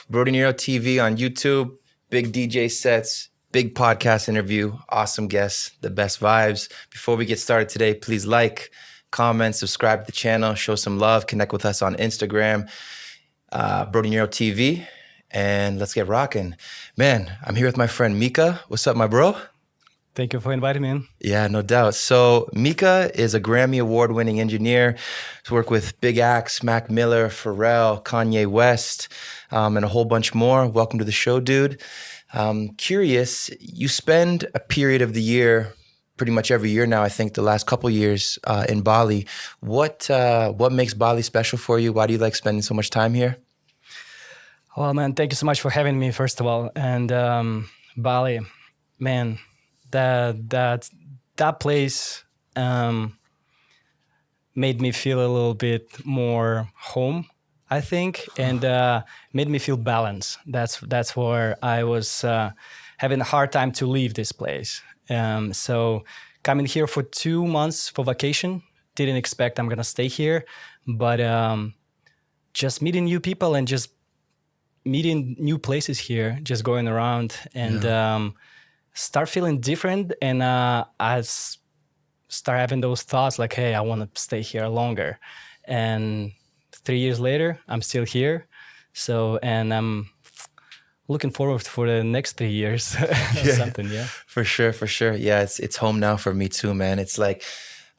Brodie Nero TV on YouTube. Big DJ sets, big podcast interview, awesome guests, the best vibes. Before we get started today, please like, comment, subscribe to the channel, show some love, connect with us on Instagram, Brodie Nero TV, and let's get rocking. Man, I'm here with my friend Mika. What's up, my bro? Thank you for inviting me in. Yeah, no doubt. So Mika is a Grammy award-winning engineer. He's worked with big acts, Mac Miller, Pharrell, Kanye West, and a whole bunch more. Welcome to the show, dude. Curious, you spend a period of the year, pretty much every year now, I think the last couple years in Bali. What makes Bali special for you? Why do you like spending so much time here? Well, man, thank you so much for having me, first of all. And Bali, man, that place made me feel a little bit more home, I think, and made me feel balanced. That's where I was having a hard time to leave this place. So coming here for 2 months for vacation, didn't expect I'm gonna stay here, but just meeting new people and just meeting new places here, just going around and start feeling different. And I start having those thoughts like, hey, I want to stay here longer. And 3 years later, I'm still here. So, and I'm looking forward for the next 3 years or something, yeah. For sure. Yeah, it's home now for me too, man. It's like,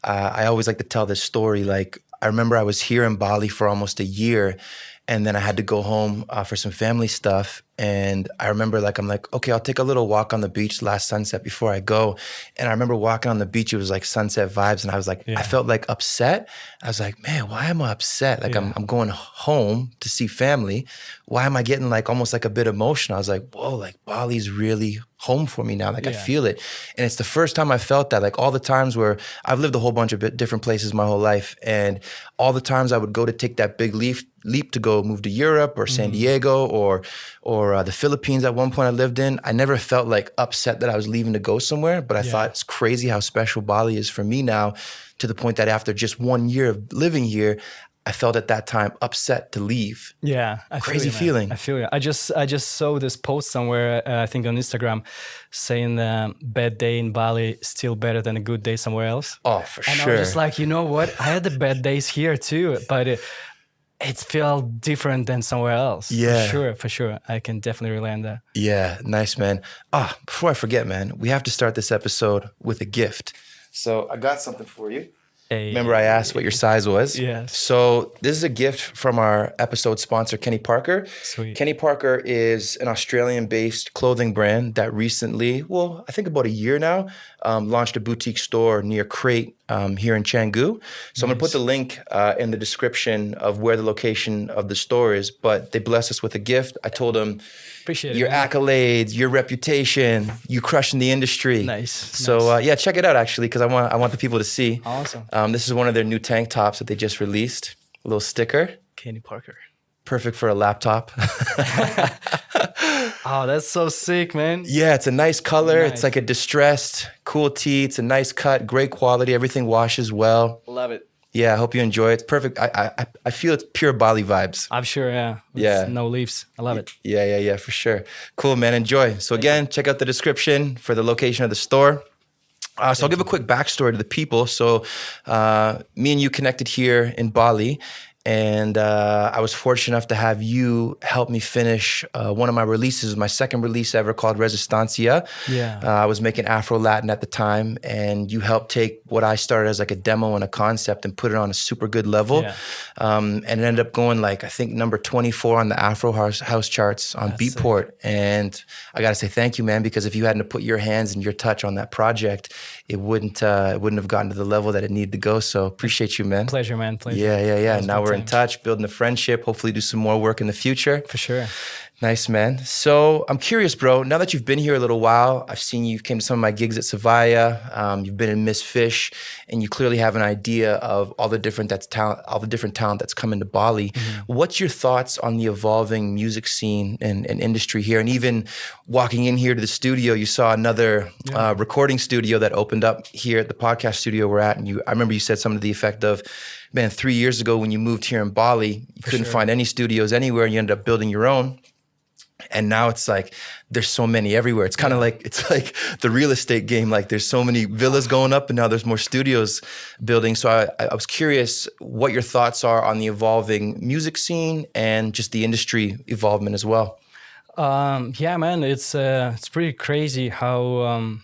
I always like to tell this story. Like, I remember I was here in Bali for almost a year, and then I had to go home for some family stuff. And I remember I'm like, okay, I'll take a little walk on the beach last sunset before I go. And I remember walking on the beach, it was like sunset vibes. And I was like, I felt like upset. I was like, man, why am I upset? Like I'm going home to see family. Why am I getting like almost like a bit emotional? I was like, whoa, like Bali's really home for me now. Like I feel it. And it's the first time I felt that. Like all the times where I've lived a whole bunch of different places my whole life. And all the times I would go to take that big leap to go move to Europe or San Diego or the Philippines at one point I lived in, I never felt like upset that I was leaving to go somewhere, but I thought it's crazy how special Bali is for me now, to the point that after just 1 year of living here, I felt at that time upset to leave. Yeah, crazy feeling. I feel you. I just saw this post somewhere, I think on Instagram, saying bad day in Bali still better than a good day somewhere else. Oh, for sure. And I was just like, you know what? I had the bad days here too, but it felt different than somewhere else. Yeah. For sure. I can definitely relate on that. Yeah, nice, man. Before I forget, man, we have to start this episode with a gift. So I got something for you. Remember I asked what your size was? Yes. So this is a gift from our episode sponsor, Kenny Parker. Sweet. Kenny Parker is an Australian-based clothing brand that recently, well, I think about a year now, launched a boutique store near Crate here in Canggu. So I'm going to put the link in the description of where the location of the store is, but they blessed us with a gift. I told them, appreciate your accolades, your reputation, you crushing the industry. Nice. So check it out actually, because I want the people to see. Awesome. This is one of their new tank tops that they just released. A little sticker. Kenny Parker. Perfect for a laptop. Oh, that's so sick, man. Yeah, it's a nice color. Nice. It's like a distressed, cool tee. It's a nice cut, great quality. Everything washes well. Love it. Yeah, I hope you enjoy it. It's perfect. I feel it's pure Bali vibes. I'm sure, yeah. With no leaves. I love it. Yeah, for sure. Cool, man. Enjoy. So again, check out the description for the location of the store. So I'll give a quick backstory to the people. So me and you connected here in Bali. And I was fortunate enough to have you help me finish one of my releases, my second release ever, called Resistencia. Yeah. I was making Afro-Latin at the time, and you helped take what I started as like a demo and a concept and put it on a super good level. Yeah. And it ended up going like, I think, number 24 on the Afro House charts on Beatport. And I got to say thank you, man, because if you hadn't put your hands and your touch on that project, it wouldn't have gotten to the level that it needed to go. So appreciate you, man. Pleasure, man. Pleasure. Yeah. Now we're in touch, building a friendship, hopefully do some more work in the future. For sure. Nice, man. So I'm curious, bro, now that you've been here a little while, I've seen you came to some of my gigs at Savaya, you've been in Miss Fish, and you clearly have an idea of all the different talent that's come into Bali. Mm-hmm. What's your thoughts on the evolving music scene and industry here? And even walking in here to the studio, you saw another recording studio that opened up here at the podcast studio we're at. And I remember you said something to the effect of, man, 3 years ago when you moved here in Bali, you couldn't find any studios anywhere and you ended up building your own. And now it's like there's so many everywhere. It's kind of like it's like the real estate game. Like there's so many villas going up, and now there's more studios building. So I was curious what your thoughts are on the evolving music scene and just the industry evolvement as well. Yeah, man, it's pretty crazy how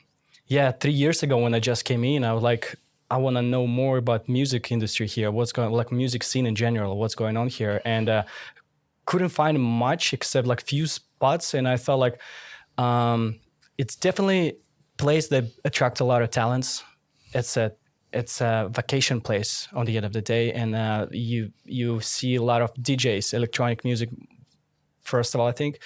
3 years ago when I just came in, I was like, I want to know more about music industry here. What's going, like music scene in general, what's going on here, and couldn't find much except like few spots. And I felt like it's definitely a place that attracts a lot of talents. It's a vacation place on the end of the day, and you see a lot of DJs, electronic music. First of all, I think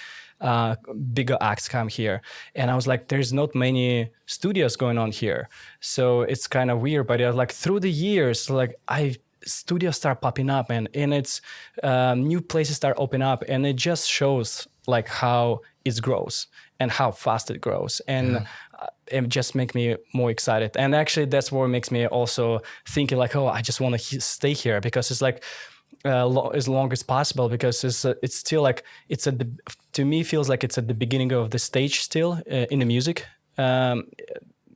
bigger acts come here, and I was like, there's not many studios going on here, so it's kind of weird. But like through the years, like studios start popping up, and it's new places start opening up, and it just shows like how it grows and how fast it grows, and it just makes me more excited. And actually that's what makes me also thinking like, oh, I just want to stay here, because it's like as long as possible, because it's still like it's at the, to me feels like it's at the beginning of the stage still in the music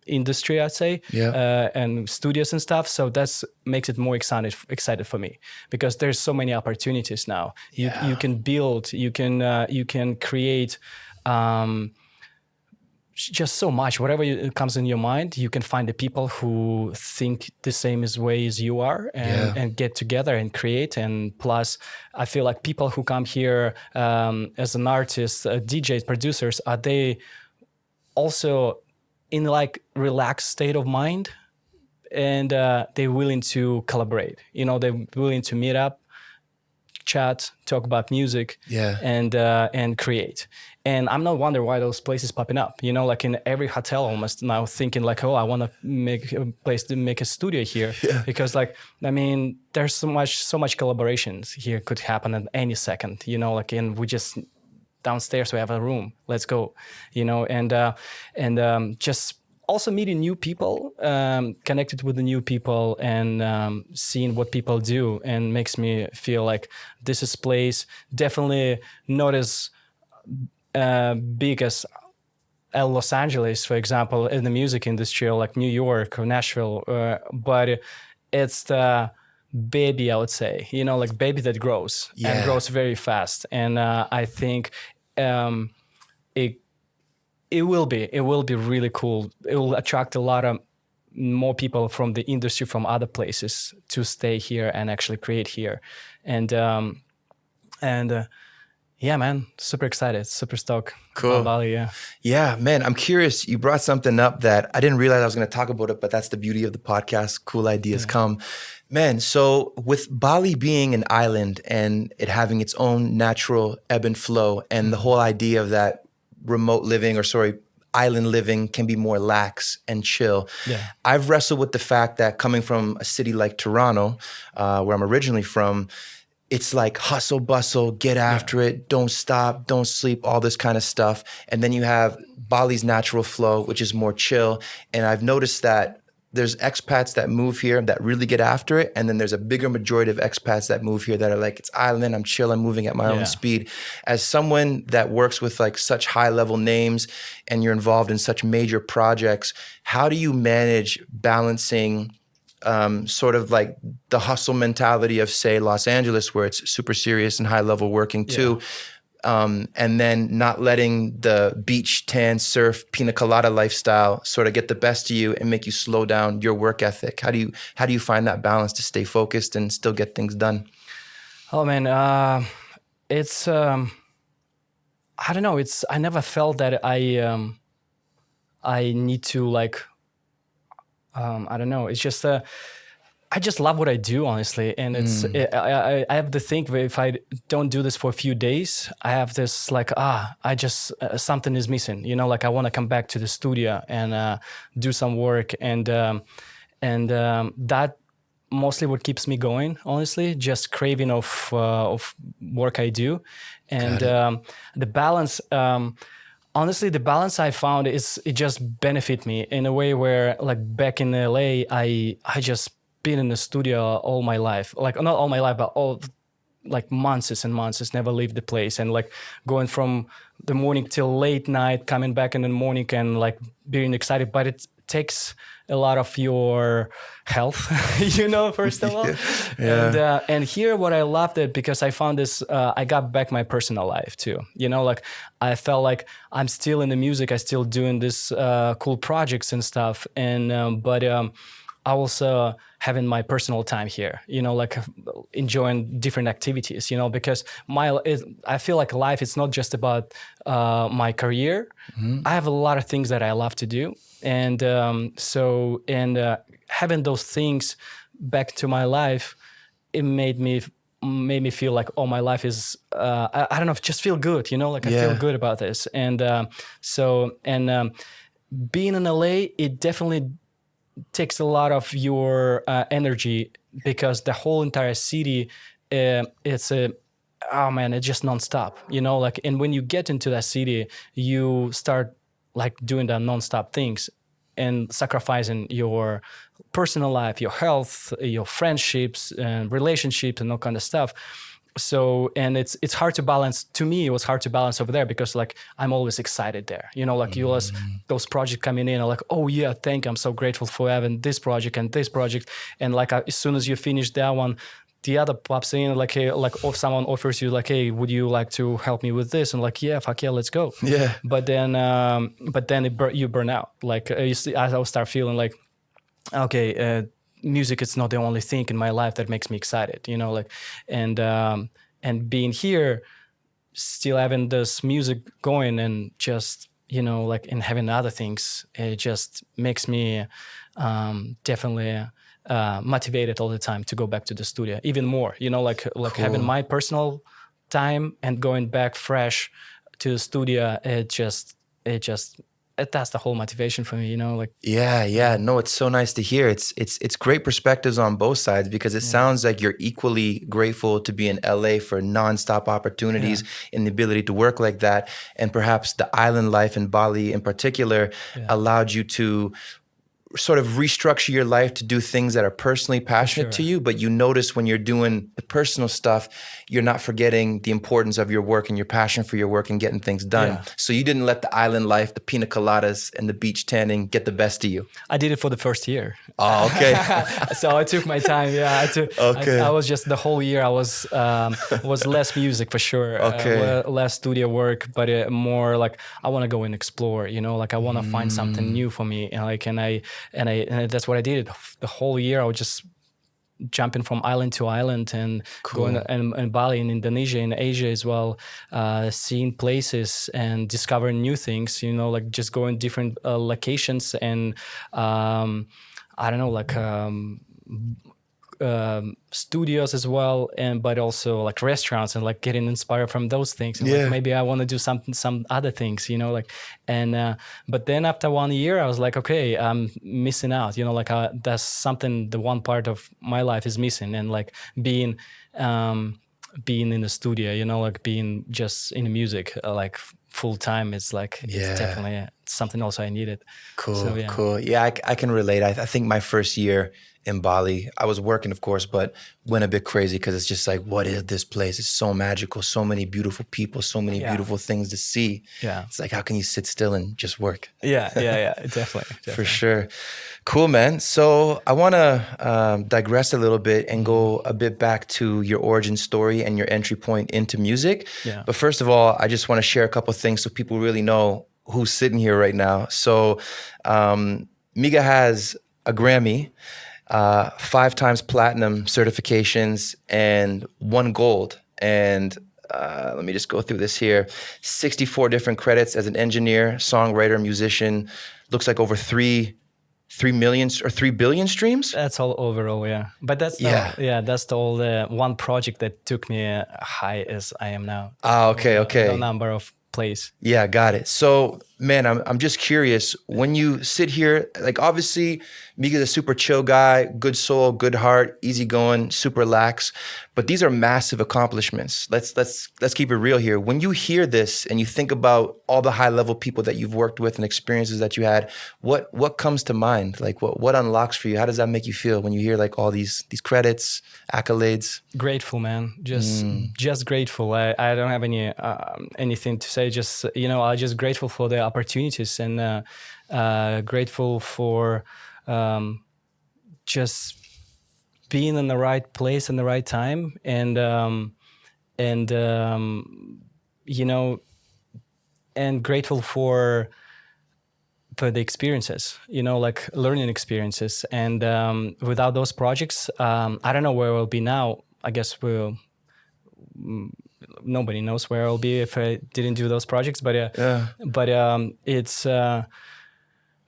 industry, I'd say, and studios and stuff. So that's makes it more excited for me, because there's so many opportunities now. You can build, you can create just so much. Whatever comes in your mind, you can find the people who think the same as way as you are, and get together and create. And plus, I feel like people who come here as an artist, DJs, producers, are they also in like relaxed state of mind, and they're willing to collaborate. You know, they're willing to meet up, chat, talk about music, and create. And I'm not wondering why those places popping up. You know, like in every hotel almost now, thinking like, oh, I want to make a place to make a studio here, because like, I mean, there's so much collaborations here could happen at any second. You know, like, and we just downstairs we have a room. Let's go. You know, and just also meeting new people, connected with the new people, and seeing what people do, and makes me feel like this is place definitely not as big as Los Angeles, for example, in the music industry, or like New York or Nashville, but it's the baby, I would say, you know, like baby that grows and grows very fast. And I think it will be really cool. It will attract a lot of more people from the industry from other places to stay here and actually create here. And yeah, man, super excited, super stoked. Cool. About Bali, Yeah, man, I'm curious. You brought something up that I didn't realize I was going to talk about it, but that's the beauty of the podcast. Cool ideas come. Man, so with Bali being an island and it having its own natural ebb and flow, and the whole idea of that island living can be more lax and chill. I've wrestled with the fact that coming from a city like Toronto, where I'm originally from, it's like hustle, bustle, get after it, don't stop, don't sleep, all this kind of stuff. And then you have Bali's natural flow, which is more chill. And I've noticed that there's expats that move here that really get after it. And then there's a bigger majority of expats that move here that are like, it's island, I'm chill, I'm moving at my own speed. As someone that works with like such high level names and you're involved in such major projects, how do you manage balancing sort of like the hustle mentality of, say, Los Angeles, where it's super serious and high level working too, and then not letting the beach, tan, surf, pina colada lifestyle sort of get the best of you and make you slow down your work ethic? How do you find that balance to stay focused and still get things done? Oh man, it's I don't know. I never felt that I need to like. I don't know. It's just I just love what I do, honestly, and I have to think if I don't do this for a few days, I have this like I just something is missing. You know, like I want to come back to the studio and do some work, and that mostly what keeps me going. Honestly, just craving of work I do, and the balance. Honestly, the balance I found is it just benefit me in a way where, like back in LA, I just been in the studio all my life. Like not all my life, but like months and months, never leave the place, and like going from the morning till late night, coming back in the morning and like being excited. But it takes a lot of your health, first of all. And here what I loved it because I found this, I got back my personal life too. Like I felt like I'm still in the music, I still doing this cool projects and stuff, and but I also having my personal time here, like enjoying different activities, because I feel like life is not just about my career. I have a lot of things that I love to do. And having those things back to my life, it made me feel like, oh, my life is, I don't know, just feel good, like I feel good about this. And being in LA, it definitely takes a lot of your energy, because the whole entire city, it's just nonstop, like, and when you get into that city, you start like doing the nonstop things and sacrificing your personal life, your health, your friendships and relationships and all kind of stuff. So, and it's hard to balance. To me, it was hard to balance over there, because like I'm always excited there, like you always, those projects coming in, I'm like, oh yeah, I'm so grateful for having this project and this project. And like as soon as you finish that one, the other pops in, like, hey, like if someone offers you like, hey, would you like to help me with this? And like, yeah, fuck yeah, let's go. Yeah. But then you burn out. Like you see, I will start feeling like, okay, music is not the only thing in my life that makes me excited, like, and being here, still having this music going, and just, like, and having other things, it just makes me definitely motivated all the time to go back to the studio even more, like cool. Having my personal time and going back fresh to the studio, that's the whole motivation for me, like. Yeah. No, it's so nice to hear. It's great perspectives on both sides, because it sounds like you're equally grateful to be in LA for nonstop opportunities and the ability to work like that. And perhaps the island life in Bali in particular allowed you to sort of restructure your life to do things that are personally passionate to you, but you notice when you're doing the personal stuff, you're not forgetting the importance of your work and your passion for your work and getting things done. So you didn't let the island life, the pina coladas and the beach tanning get the best of you. I did it for the first year. Oh, okay. So I took my time. Yeah, I was just the whole year. I was less music for sure. Less studio work, but more like I want to go and explore. Like I want to find something new for me. And that's what I did. The whole year I was just jumping from island to island and going and Bali, in Indonesia, in Asia as well, seeing places and discovering new things, like just going different locations and I don't know, like studios as well, but also like restaurants, and like getting inspired from those things, and like maybe I want to do some other things, like, and but then after 1 year I was like, okay, I'm missing out, like that's something, the one part of my life is missing, and like being in the studio, like being just in the music like full time, it's like it's definitely something else I needed. Cool. Yeah, I can relate. I think my first year in Bali, I was working, of course, but went a bit crazy, because it's just like, what is this place? It's so magical, so many beautiful people, so many beautiful things to see. Yeah, it's like, how can you sit still and just work? Yeah, definitely. For sure. Cool, man. So I want to digress a little bit and go a bit back to your origin story and your entry point into music. Yeah. But first of all, I just want to share a couple of things so people really know who's sitting here right now. So Mika has a Grammy, 5 times platinum certifications, and 1 gold. And let me just go through this here. 64 different credits as an engineer, songwriter, musician. Looks like over 3 million or 3 billion streams. That's all overall, yeah. But that's that's the one project that took me high as I am now. Okay. The number of plays. Yeah, got it. So man, I'm just curious. When you sit here, like obviously Mika's a super chill guy, good soul, good heart, easygoing, super lax. But these are massive accomplishments. Let's keep it real here. When you hear this and you think about all the high level people that you've worked with and experiences that you had, what comes to mind? Like what unlocks for you? How does that make you feel when you hear like all these credits, accolades? Grateful, man. Just grateful. I don't have anything to say. Just I'm just grateful for the opportunities, and grateful for just being in the right place in the right time, and you know and grateful for the experiences, like learning experiences. And without those projects, I don't know where we'll be now. I guess nobody knows where I'll be if I didn't do those projects. But Yeah.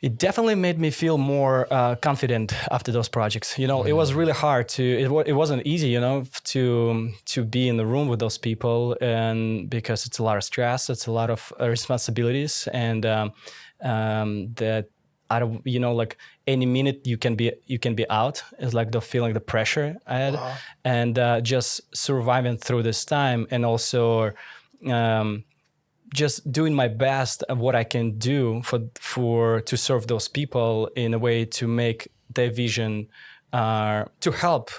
it definitely made me feel more confident after those projects. It was really hard it wasn't easy, to be in the room with those people, and because it's a lot of stress, it's a lot of responsibilities, and that I don't, like any minute you can be out. It's like the feeling, the pressure I had. Wow. And just surviving through this time, and also just doing my best of what I can do for to serve those people in a way to make their vision, to help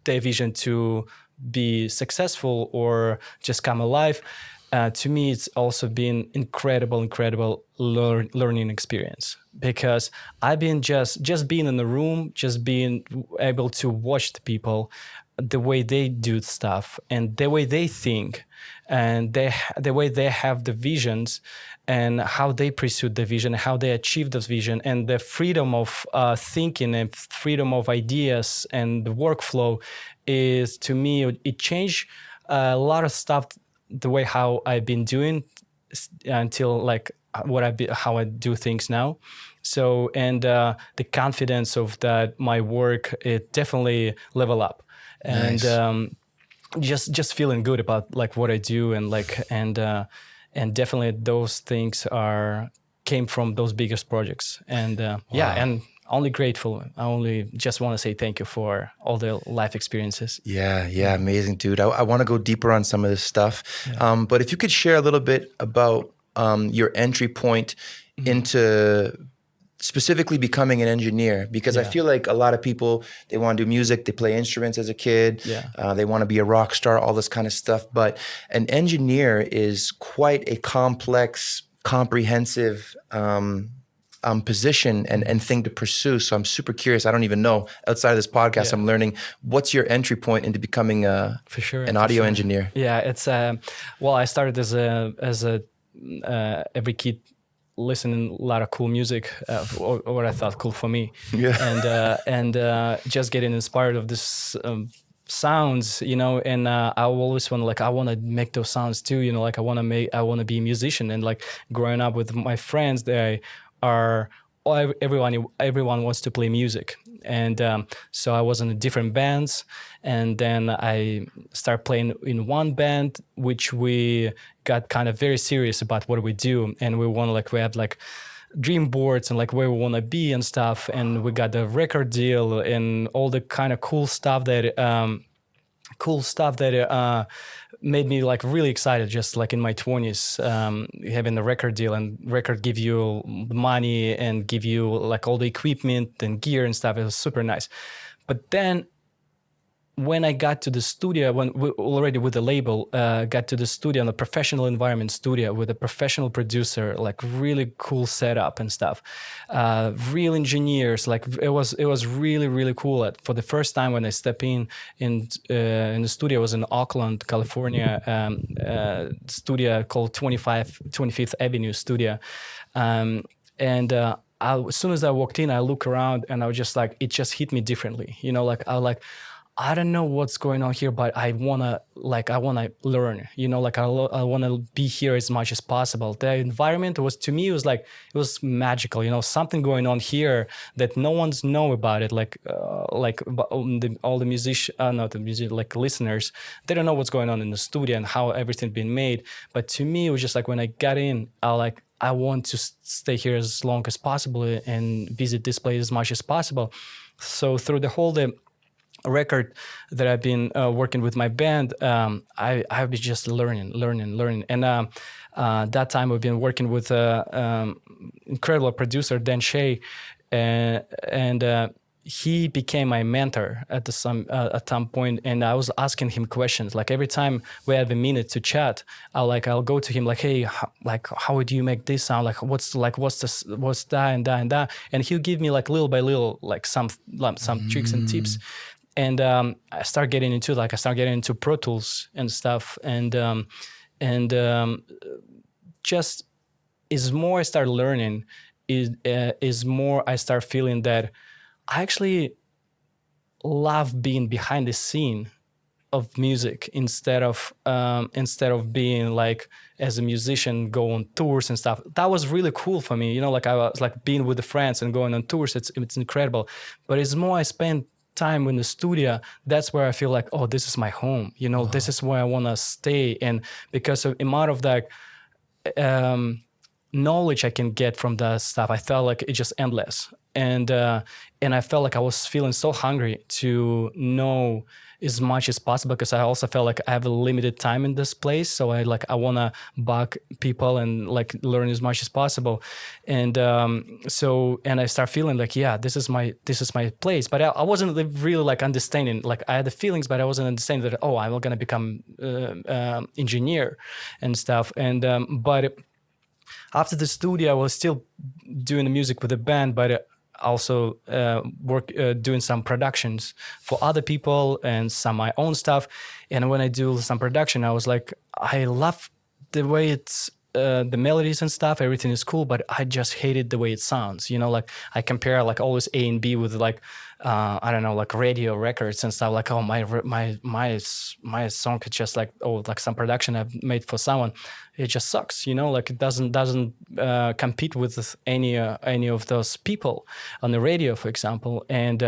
their vision to be successful or just come alive. To me, it's also been incredible learning experience, because I've been just being in the room, just being able to watch the people, the way they do stuff and the way they think, and the way they have the visions, and how they pursue the vision, how they achieve this vision, and the freedom of thinking and freedom of ideas and the workflow is, to me, it changed a lot of stuff, the way how I've been doing until like how I do things now. So, and the confidence of that my work, it definitely level up. And Nice. just feeling good about like what I do, and and definitely those things came from those biggest projects. And yeah, Wow. and only grateful. I only just want to say thank you for all the life experiences. Yeah, amazing, dude. I want to go deeper on some of this stuff. Yeah. But if you could share a little bit about your entry point into specifically becoming an engineer, because I Yeah. feel like a lot of people, they want to do music, they play instruments as a kid, Yeah. they want to be a rock star, all this kind of stuff. But an engineer is quite a complex, comprehensive position and thing to pursue. So I'm super curious. I don't even know. Outside of this podcast, Yeah. I'm learning. What's your entry point into becoming For sure. an For audio sure. engineer? Yeah, it's well, I started as a every kid listening a lot of cool music, or what I thought cool for me. Yeah. And just getting inspired of this sounds, and I always I want to make those sounds too, like I want to be a musician. And like growing up with my friends, they are everyone wants to play music. And so I was in different bands, and then I started playing in one band, which we got kind of very serious about what we do, and we had like dream boards and like where we want to be and stuff. And we got the record deal and all the kind of cool stuff that made me like really excited, just like in my 20s, having the record deal, and record give you money and give you like all the equipment and gear and stuff. It was super nice. But then when I got to the studio, when we already with the label, got to the studio, in a professional environment studio with a professional producer, like really cool setup and stuff, real engineers, like it was really cool. For the first time when I stepped in the studio, I was in Oakland, California, studio called 25th Avenue Studio, and as soon as I walked in, I looked around and I was just like, it just hit me differently, like I don't know what's going on here, but I wanna learn, like I wanna be here as much as possible. The environment to me, it was magical, something going on here that no one's know about it. Like all the musicians, not the music, like listeners, they don't know what's going on in the studio and how everything been made. But to me, it was just like when I got in, I want to stay here as long as possible and visit this place as much as possible. So through the whole record that I've been working with my band, I've been just learning. And that time we've been working with incredible producer Dan Shea, and he became my mentor at some point, and I was asking him questions. Like every time we have a minute to chat, I'll go to him like, hey, how would you make this sound? What's that and that and that, and he'll give me like little by little like some tricks and tips. And I start getting into Pro Tools and stuff, and just is more I start learning, is more I start feeling that I actually love being behind the scene of music instead of being like as a musician go on tours and stuff. That was really cool for me, like I was like being with the friends and going on tours. It's incredible, but it's more I spend time in the studio. That's where I feel like, oh, this is my home. This is where I want to stay, and because of amount of that knowledge I can get from that stuff, I felt like it's just endless. And I felt like I was feeling so hungry to know as much as possible, because I also felt like I have a limited time in this place. So I want to bug people and like learn as much as possible. And and I start feeling like, yeah, this is my place. But I wasn't really like understanding, like I had the feelings, but I wasn't understanding that, oh, I'm going to become engineer and stuff. And but after the studio, I was still doing the music with the band, but also doing some productions for other people and some my own stuff. And when I do some production, I was like, I love the way it's the melodies and stuff, everything is cool, but I just hated the way it sounds. Like I compare like always A and B with like I don't know, like radio records and stuff. Like, oh, my song is just like, oh, like some production I've made for someone, it just sucks. Like it doesn't compete with any of those people on the radio, for example. And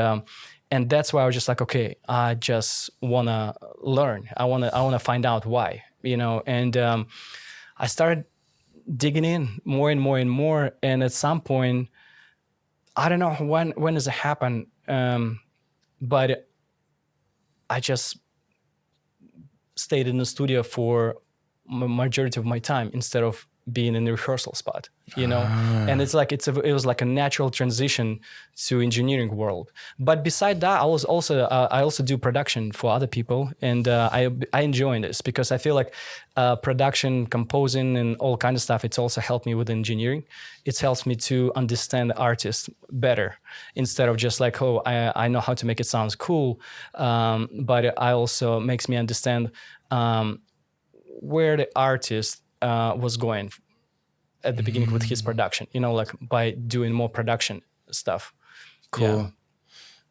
that's why I was just like, okay, I just wanna learn. I wanna find out why. And I started digging in more and more and more. And at some point, I don't know when does it happen, but I just stayed in the studio for majority of my time instead of being in the rehearsal spot, and it's like it was like a natural transition to engineering world. But beside that, I also do production for other people, and I enjoy this because I feel like production, composing, and all kind of stuff. It's also helped me with engineering. It helps me to understand the artist better instead of just like, oh, I know how to make it sound cool, but it also makes me understand where the artist was going at the beginning with his production, like by doing more production stuff. Cool.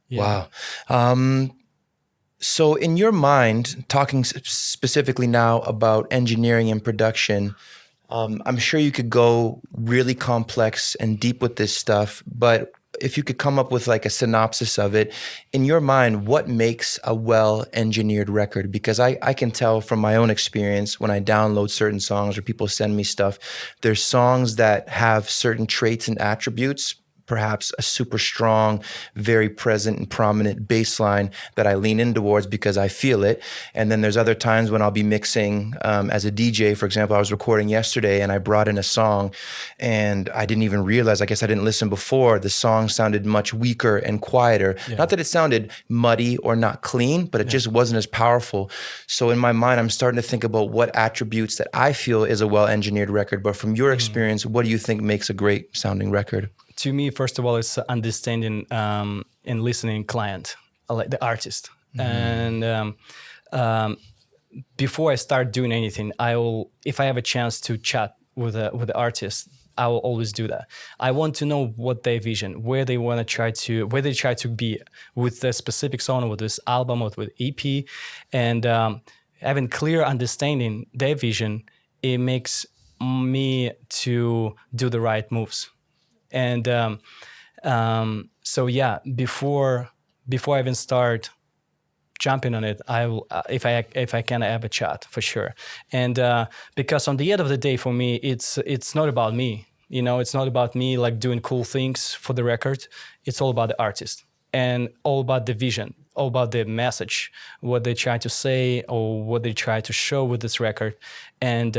Yeah. Wow. So in your mind, talking specifically now about engineering and production, I'm sure you could go really complex and deep with this stuff, but if you could come up with like a synopsis of it, in your mind, what makes a well-engineered record? Because I can tell from my own experience when I download certain songs or people send me stuff, there's songs that have certain traits and attributes, perhaps a super strong, very present and prominent bass line that I lean in towards because I feel it. And then there's other times when I'll be mixing as a DJ. For example, I was recording yesterday and I brought in a song and I didn't even realize, I guess I didn't listen before, the song sounded much weaker and quieter. Yeah. Not that it sounded muddy or not clean, but it just wasn't as powerful. So in my mind, I'm starting to think about what attributes that I feel is a well-engineered record. But from your experience, what do you think makes a great sounding record? To me, first of all, it's understanding and listening client, like the artist. And before I start doing anything, if I have a chance to chat with the artist, I will always do that. I want to know what their vision, where they try to be with the specific song, with this album, or with EP, and having clear understanding their vision, it makes me to do the right moves. And so yeah, before I even start jumping on it, I will, if I can, have a chat for sure. And because on the end of the day, for me, it's not about me. It's not about me like doing cool things for the record. It's all about the artist and all about the vision, all about the message, what they try to say or what they try to show with this record. And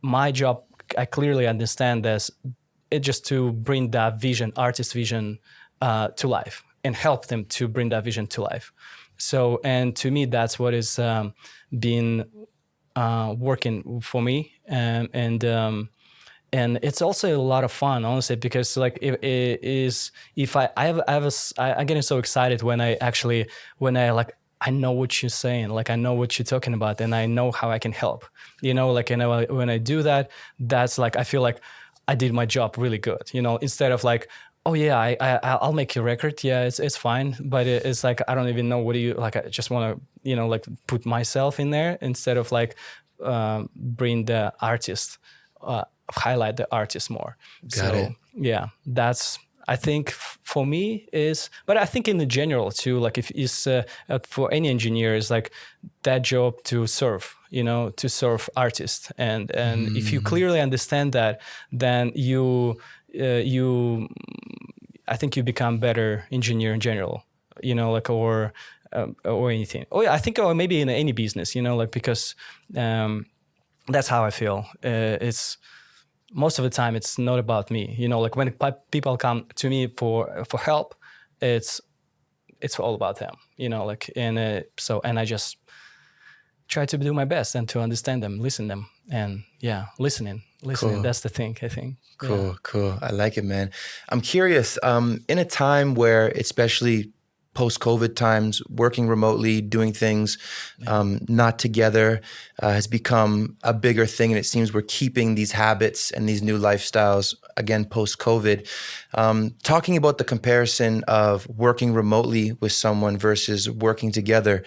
my job, I clearly understand this, it's just to bring that vision, artist vision, to life and help them to bring that vision to life. So, and to me, that's what is been working for me, and it's also a lot of fun, honestly, because like it is if I'm getting so excited when I like I know what you're saying, like I know what you're talking about, and I know how I can help. Like when I do that, that's like I feel like I did my job really good. Instead of like, oh yeah, I'll make your record. Yeah, it's fine, but it's like I don't even know what do you like. I just want to like put myself in there instead of like bring the artist, highlight the artist more. Got it. Yeah, that's I think for me is, but I think in the general too, like if it's for any engineer is like that job to serve, to serve artists, and if you clearly understand that, then I think you become better engineer in general, like or anything. Oh yeah, I think or maybe in any business, like because that's how I feel. It's most of the time it's not about me, like when people come to me for help, it's all about them, like and so and I just try to do my best and to understand them, listen them, and yeah, listening. Cool. That's the thing, I think. Cool. I like it, man. I'm curious, in a time where, especially post-COVID times, working remotely, doing things not together has become a bigger thing. And it seems we're keeping these habits and these new lifestyles, again, post-COVID. Talking about the comparison of working remotely with someone versus working together,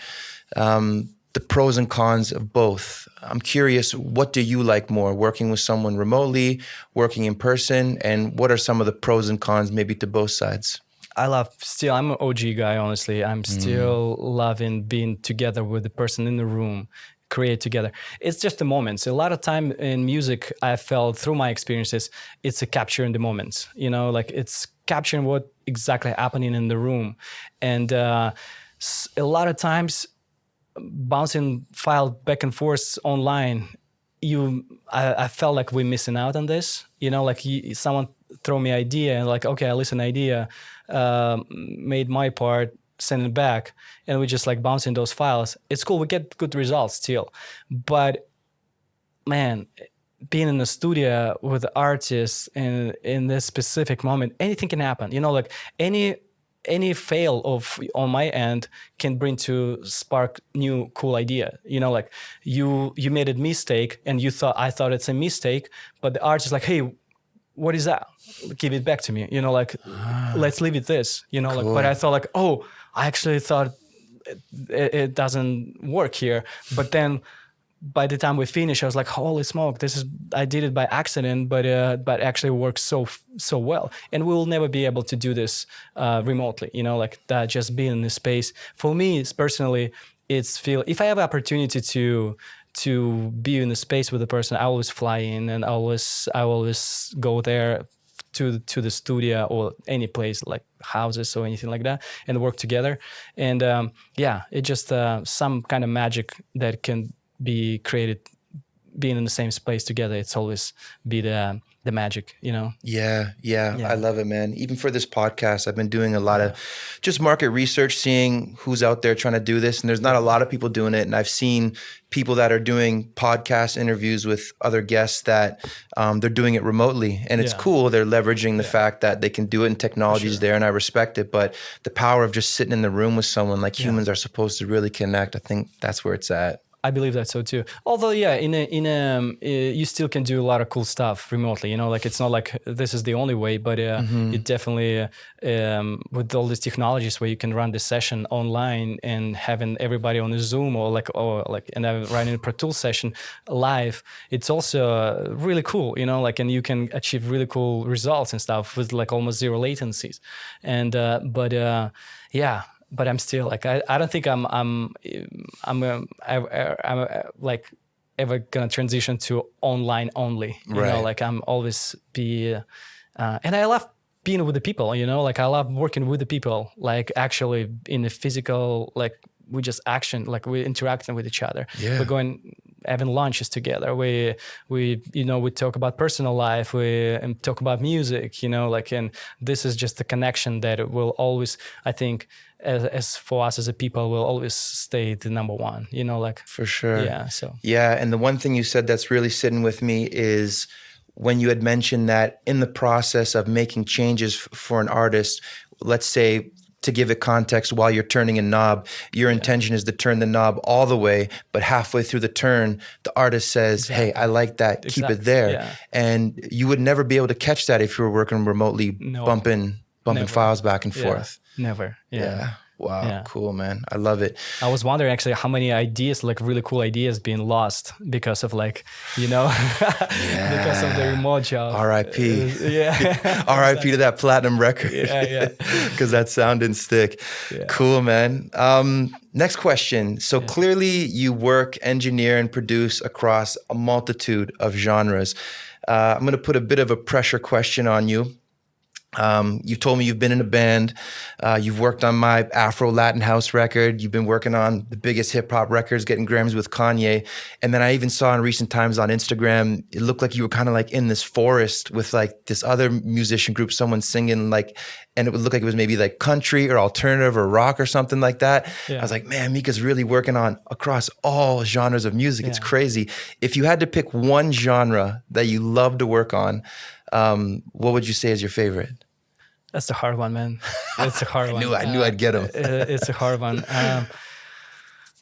the pros and cons of both. I'm curious, what do you like more, working with someone remotely, working in person, and what are some of the pros and cons maybe to both sides? I'm an OG guy, honestly. I'm still loving being together with the person in the room, create together. It's just the moments. A lot of time in music, I felt through my experiences, it's a capturing the moments, like it's capturing what exactly happening in the room. And a lot of times, bouncing file back and forth online, I felt like we're missing out on this. Like someone throw me idea and like, okay, I listen idea, made my part, send it back, and we just like bouncing those files. It's cool, we get good results still, but man, being in the studio with artists and in this specific moment, anything can happen. Like any fail on my end can bring to spark new cool idea. Like you made a mistake and I thought it's a mistake, but the artist is like, hey, what is that? Give it back to me. Like let's leave it this. Cool. Like, but I thought like, oh, I actually thought it doesn't work here. But then by the time we finished, I was like, holy smoke, I did it by accident, but actually works so well. And we will never be able to do this remotely, like that, just being in this space. For me, personally, if I have opportunity to be in a space with a person, I always fly in and I always go there to the studio or any place like houses or anything like that and work together. And it just some kind of magic that can be created being in the same space together. It's always be the magic, Yeah. I love it, man. Even for this podcast, I've been doing a lot of just market research, seeing who's out there trying to do this. And there's not a lot of people doing it. And I've seen people that are doing podcast interviews with other guests that they're doing it remotely. And it's cool. They're leveraging the fact that they can do it and technology's there, and I respect it. But the power of just sitting in the room with someone, like humans are supposed to really connect, I think that's where it's at. I believe that so too. Although, yeah, you still can do a lot of cool stuff remotely. Like it's not like this is the only way, but it definitely with all these technologies where you can run the session online and having everybody on a Zoom or and running a Pro Tools session live, it's also really cool. Like, and you can achieve really cool results and stuff with like almost zero latencies, and But I'm still like I don't think I'm like ever gonna transition to online only. You know, Right. like I'm always be, and I love being with the people. You know, like I love working with the people. Like actually in the physical, like we just action, like we interacting with each other. Yeah. We're going having lunches together. We you know we talk about personal life. We talk about music. You know, like and this is just a connection that will always, I think, as for us as a people, will always stay the number one. You know, like For sure. yeah. So Yeah, and the one thing you said that's really sitting with me is when you had mentioned that in the process of making changes for an artist, let's say to give it context, while you're turning a knob, your intention is to turn the knob all the way, but halfway through the turn, the artist says, "Hey, I like that. Keep it there." Yeah. And you would never be able to catch that if you were working remotely, No. bumping Never. files back and Yeah. forth. Never. Yeah. Wow. Yeah. Cool, man. I love it. I was wondering actually how many ideas, like really cool ideas, being lost because of like, you know, because of the remote job. R.I.P. Yeah. R.I.P. to that platinum record. Yeah. Because that sound didn't stick. Yeah. Cool, man. Next question. So clearly you work, engineer, and produce across a multitude of genres. I'm going to put a bit of a pressure question on you. You've told me you've been in a band. You've worked on my Afro Latin house record. You've been working on the biggest hip hop records, getting Grammys with Kanye. And then I even saw in recent times on Instagram, it looked like you were kind of like in this forest with like this other musician group, someone singing like, and it would look like it was maybe like country or alternative or rock or something like that. Yeah. I was like, man, Mika's really working on across all genres of music. It's crazy. If you had to pick one genre that you love to work on, what would you say is your favorite? That's a hard one, man. It's a hard one. I knew I'd get him. It's a hard one.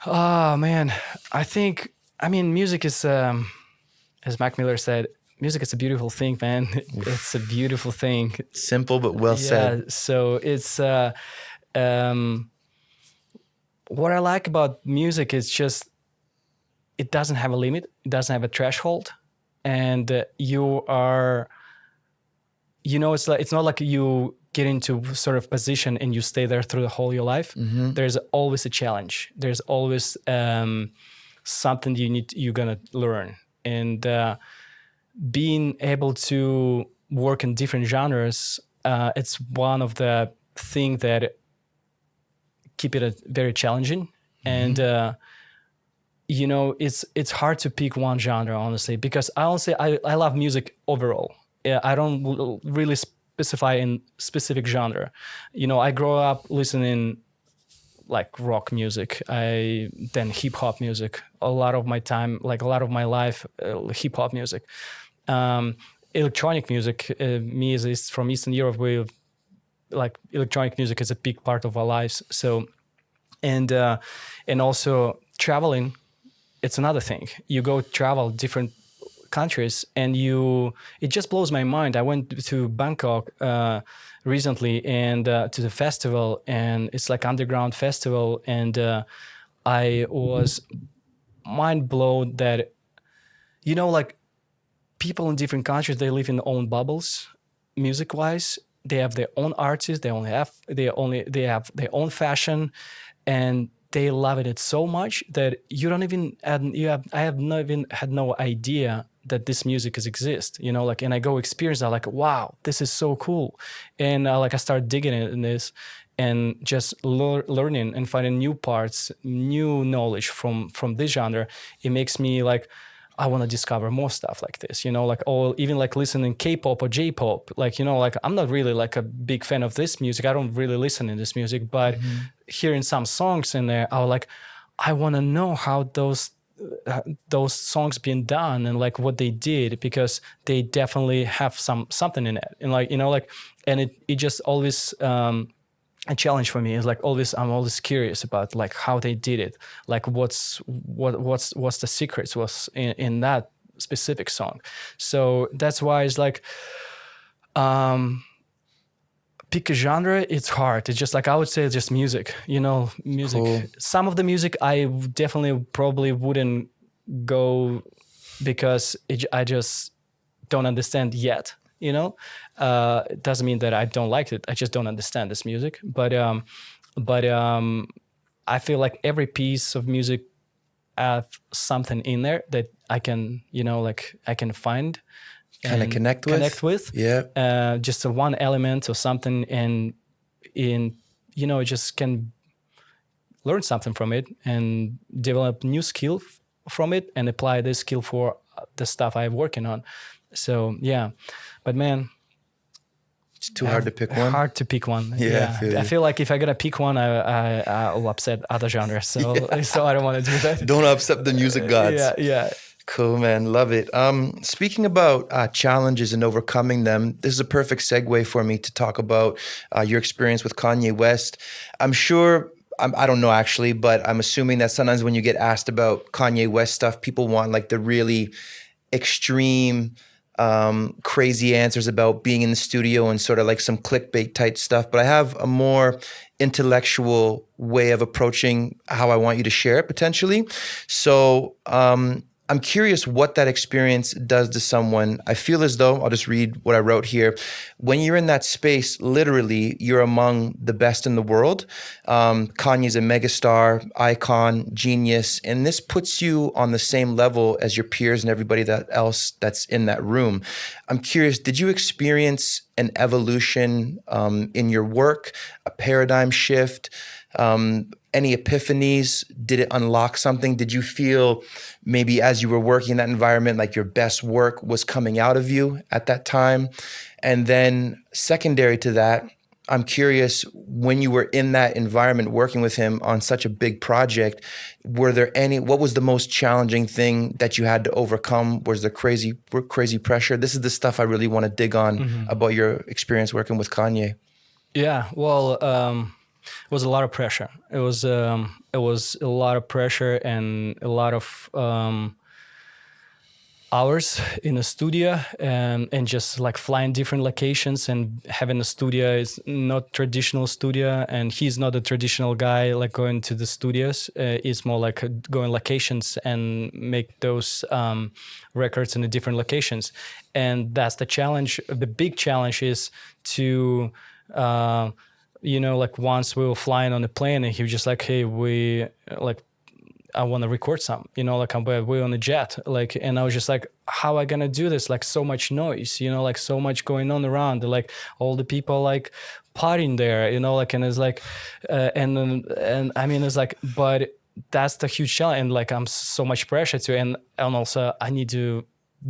Oh man, I mean, music is, as Mac Miller said, music is a beautiful thing, man. It's a beautiful thing. Simple but well said. Yeah. So it's what I like about music is just it doesn't have a limit. It doesn't have a threshold, and you are. You know, it's not like you get into sort of position and you stay there through the whole of your life. Mm-hmm. There's always a challenge. There's always something you're gonna learn, and being able to work in different genres, it's one of the things that keep it very challenging. Mm-hmm. And you know, it's hard to pick one genre, honestly, because I love music overall. I don't really specify in specific genre. You know, I grew up listening like rock music, then hip hop music. A lot of my time, like a lot of my life, hip hop music, electronic music. Me as from Eastern Europe, we like electronic music is a big part of our lives. So, and also traveling, it's another thing. You go travel different countries and it just blows my mind. I went to Bangkok recently and to the festival, and it's like underground festival, and I was mind blown that, you know, like people in different countries, they live in their own bubbles music wise. They have their own artists, they have their own fashion, and they love it so much that I have not even had no idea that this music exists, you know, like, and I go experience that, like, wow, this is so cool. And like I start digging in this and just learning and finding new parts, new knowledge from this genre. It makes me like, I want to discover more stuff like this, you know, like, or even like listening K-pop or J-pop, like, you know, like I'm not really like a big fan of this music. I don't really listen to this music, but hearing some songs in there, I was like, I want to know how those songs being done and like what they did, because they definitely have something in it. And like, you know, like, and it just always a challenge for me. Is like I'm always curious about like how they did it, like what's the secrets was in that specific song. So that's why it's like pick a genre, it's hard. It's just like, I would say it's just music, you know, music. Cool. Some of the music I definitely probably wouldn't go because I just don't understand yet, you know. It doesn't mean that I don't like it. I just don't understand this music. But I feel like every piece of music have something in there that I can, like I can find Kind of and connect connect with. with, Yeah. just a one element or something, and in, just can learn something from it and develop new skill from it and apply this skill for the stuff I'm working on. So yeah, but man, It's too hard to pick one. hard to pick one. Yeah, I Yeah, feel I you. feel like if I gotta pick one, I'll upset other genres. So so I don't want to do that. Don't upset the music gods. Yeah, yeah. Cool, man. Love it. Speaking about challenges and overcoming them, this is a perfect segue for me to talk about your experience with Kanye West. I'm sure, I don't know actually, but I'm assuming that sometimes when you get asked about Kanye West stuff, people want like the really extreme, crazy answers about being in the studio and sort of like some clickbait type stuff. But I have a more intellectual way of approaching how I want you to share it potentially. So I'm curious what that experience does to someone. I feel as though, I'll just read what I wrote here. When you're in that space, literally, you're among the best in the world. Kanye's a megastar, icon, genius, and this puts you on the same level as your peers and everybody else that's in that room. I'm curious, did you experience an evolution in your work, a paradigm shift? Any epiphanies? Did it unlock something? Did you feel maybe as you were working in that environment, like your best work was coming out of you at that time? And then secondary to that, I'm curious, when you were in that environment working with him on such a big project, what was the most challenging thing that you had to overcome? Was there crazy pressure? This is the stuff I really want to dig on about your experience working with Kanye. Yeah, well, it was a lot of pressure. It was a lot of pressure and a lot of hours in a studio, and just like flying different locations and having a studio is not traditional studio, and he's not a traditional guy like going to the studios. It's more like going locations and make those records in the different locations, and that's the challenge. The big challenge is to like once we were flying on the plane and he was just like, hey, I want to record some, like we're on a jet, like, and I was just like, how am I gonna do this? Like so much noise, like so much going on around, like all the people like partying there, like, and it's like, and I mean, it's like, but that's the huge challenge, and like I'm so much pressure to, and also I need to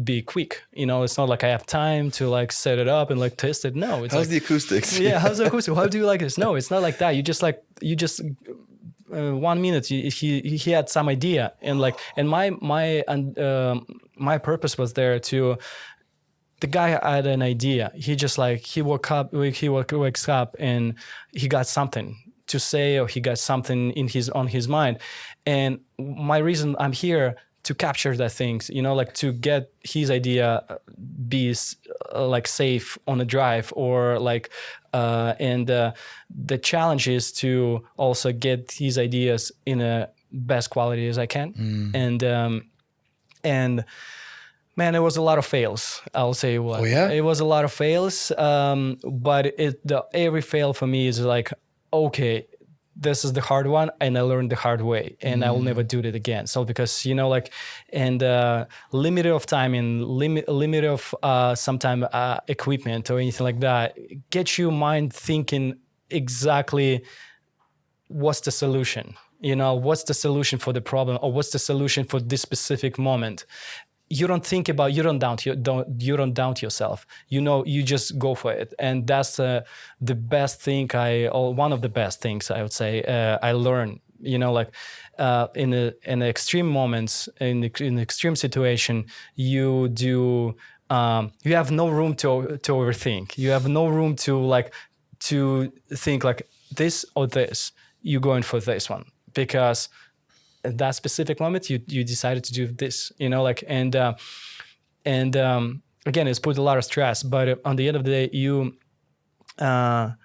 be quick, it's not like I have time to like set it up and like test it. No, it's How's like the acoustics? yeah, how's the acoustic? How do you like this? No, it's not like that. You just 1 minute he had some idea, and like, and my purpose was there to, the guy had an idea. He just like, he wakes up and he got something to say, or he got something on his mind. And my reason I'm here to capture that things, like to get his idea be like safe on the drive, or like, and the challenge is to also get his ideas in a best quality as I can. And man, it was a lot of fails. I'll say what. Oh, yeah? It was a lot of fails, but every fail for me is like, okay, this is the hard one, and I learned the hard way, and I will never do it again. So because like, and limit of time and limit of sometime equipment or anything like that, get your mind thinking exactly what's the solution. What's the solution for the problem, or what's the solution for this specific moment. You don't think about, you don't doubt yourself. You just go for it, and that's the best thing. One of the best things I would say I learned. Like in the extreme moments, in the extreme situation, you have no room to overthink. You have no room to think like this or this. You're going for this one because at that specific moment you decided to do this, like, and again, it's put a lot of stress, but on the end of the day, the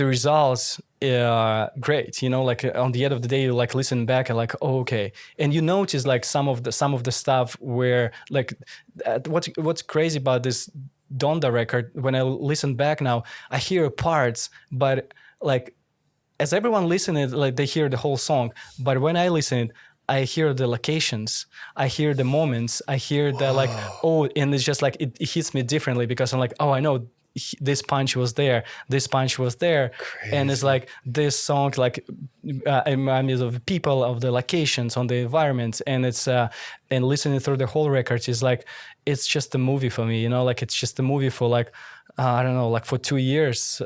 results are great, like on the end of the day, you like listen back and like, oh, okay, and you notice like some of the stuff where like what's crazy about this Donda record, when I listen back now, I hear parts, but like as everyone listening, like they hear the whole song, but when I listen, I hear the locations, I hear the moments, I hear the like, Whoa. oh, and it's just like it hits me differently because I'm like, oh, I know this punch was there, this punch was there, and it's Crazy. like this song like reminds me of the people, of the locations, on the environments, and it's and listening through the whole record is like it's just a movie for me, you know, like it's just a movie for like I don't know, like for 2 years,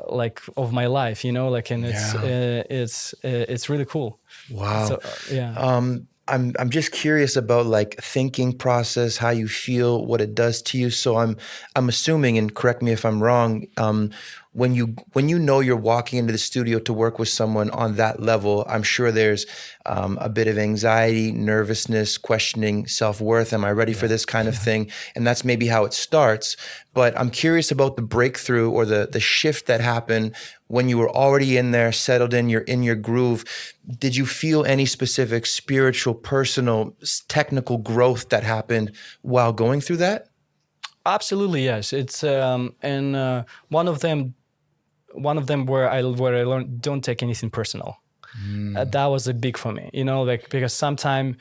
like of my life, you know, like, and Yeah. it's really cool. So Wow. yeah. I'm just curious about like thinking process, how you feel, what it does to you. So I'm assuming, and correct me if I'm wrong, when you know you're walking into the studio to work with someone on that level, I'm sure there's a bit of anxiety, nervousness, questioning self-worth. Am I ready for Yeah. this kind of thing? And that's maybe how it starts. But I'm curious about the breakthrough or the shift that happened when you were already in there, settled in, you're in your groove. Did you feel any specific spiritual, personal, technical growth that happened while going through that? Absolutely, yes. It's and one of them where I learned don't take anything personal. Mm, That was a big for me, you know, like because sometime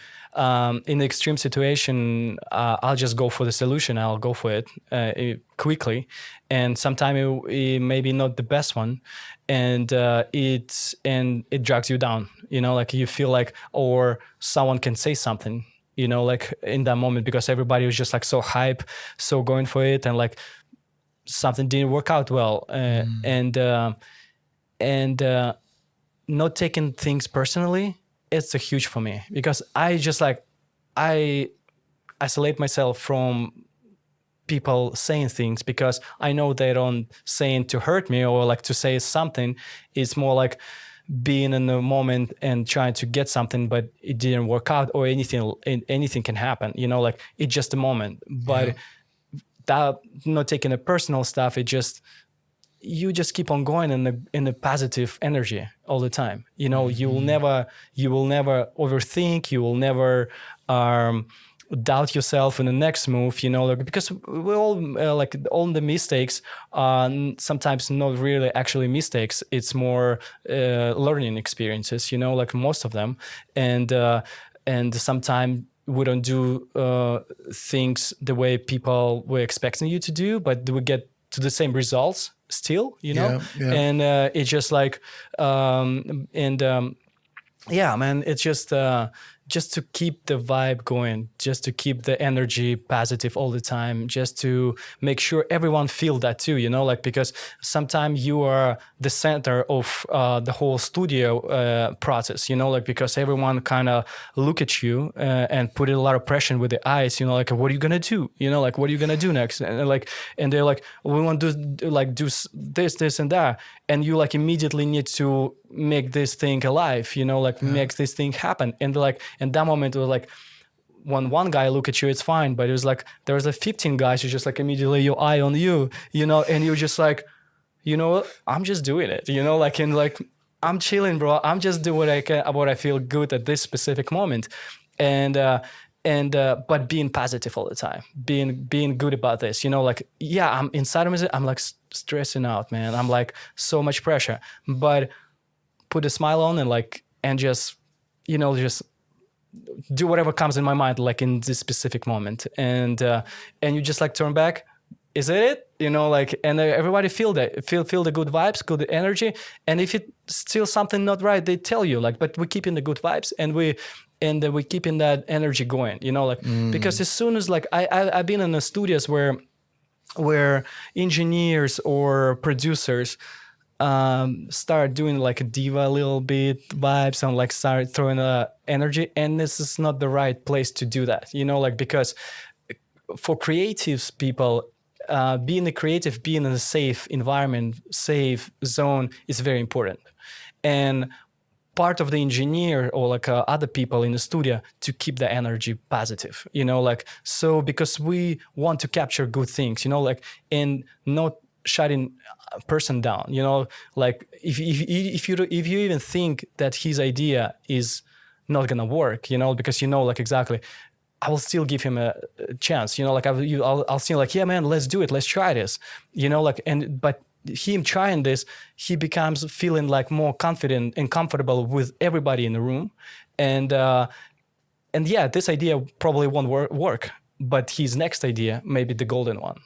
in the extreme situation, I'll just go for the solution. I'll go for it quickly, and sometimes it maybe not the best one, and it drags you down. You know, like you feel like, or someone can say something, you know, like in that moment because everybody was just like so hype, so going for it, and like something didn't work out well, mm, and not taking things personally, it's a huge for me because I just like I isolate myself from people saying things because I know they don't saying to hurt me or like to say something. It's more like being in the moment and trying to get something, but it didn't work out, or anything can happen. You know, like it's just a moment. yeah, But that not taking the personal stuff, it just you just keep on going in the positive energy all the time. You know, mhm, you will never overthink. You will never doubt yourself in the next move. You know, like, because we all like all the mistakes are sometimes not really actually mistakes. It's more learning experiences. You know, like most of them, and sometimes we don't do things the way people were expecting you to do, but we get to the same results still, you know. yeah, yeah. And it's just like and yeah, man, it's just to keep the vibe going, just to keep the energy positive all the time, just to make sure everyone feel that too, you know, like, because sometimes you are the center of the whole studio process, you know, like, because everyone kind of look at you and put a lot of pressure with the eyes, you know, like, what are you gonna do, you know, like, what are you gonna do next, and like, and they're like, we want to do this and that, and you like immediately need to make this thing alive, you know, like Yeah. make this thing happen. And like in that moment it was like when one guy look at you, it's fine, but it was like there was like 15 guys who just like immediately your eye on you, you know, and you're just like, you know what, I'm just doing it, you know, like, and like I'm chilling, bro, I'm just doing what I can, what I feel good at this specific moment. And but being positive all the time, being good about this, you know, like, yeah, I'm inside of me, I'm like stressing out, man, I'm like so much pressure, but put a smile on and like, and just, you know, just do whatever comes in my mind, like in this specific moment. And you just like turn back, is it, you know, like, and everybody feel that, feel the good vibes, good energy. And if it's still something not right, they tell you, like, but we keep in the good vibes, and we keeping that energy going, you know, like, because Mm, as soon as like I've been in the studios where engineers or producers start doing like a diva little bit vibes and like start throwing energy, and this is not the right place to do that, you know, like, because for creatives people, being a creative, being in a safe environment, safe zone is very important. And part of the engineer or like other people in the studio to keep the energy positive, you know, like, so because we want to capture good things, you know, like, and not shutting a person down, you know, like if you even think that his idea is not gonna work, you know, because you know, like, exactly, I will still give him a chance, you know, like I'll still like, yeah, man, let's do it, let's try this, you know, like, and but him trying this, he becomes feeling like more confident and comfortable with everybody in the room, And yeah, this idea probably won't work, but his next idea may be the golden one,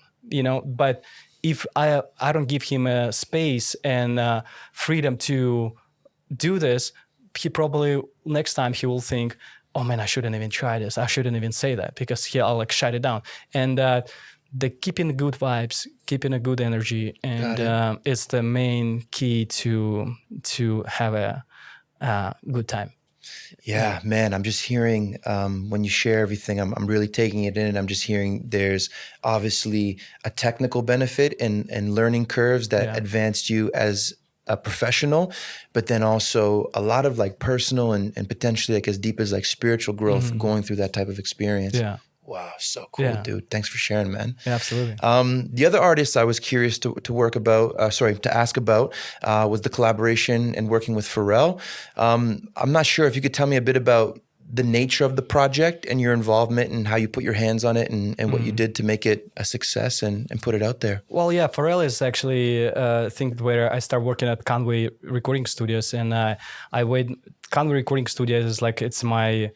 but if I don't give him a space and freedom to do this, he probably next time he will think, oh man, I shouldn't even try this, I shouldn't even say that, because I'll like shut it down. And the keeping good vibes, keeping a good energy, and it's the main key to have a good time. Yeah, man, I'm just hearing when you share everything, I'm really taking it in. I'm just hearing there's obviously a technical benefit and learning curves that advanced you as a professional, but then also a lot of like personal and potentially like as deep as like spiritual growth going through that type of experience. Yeah. Wow, so cool, dude. Thanks for sharing, man. Yeah, absolutely. The other artist I was curious to ask about was the collaboration and working with Pharell. I'm not sure if you could tell me a bit about the nature of the project and your involvement and how you put your hands on it and what you did to make it a success and put it out there. Well, yeah, Pharell is actually a thing where I started working at Conway Recording Studios, and Conway Recording Studios is like, it's my,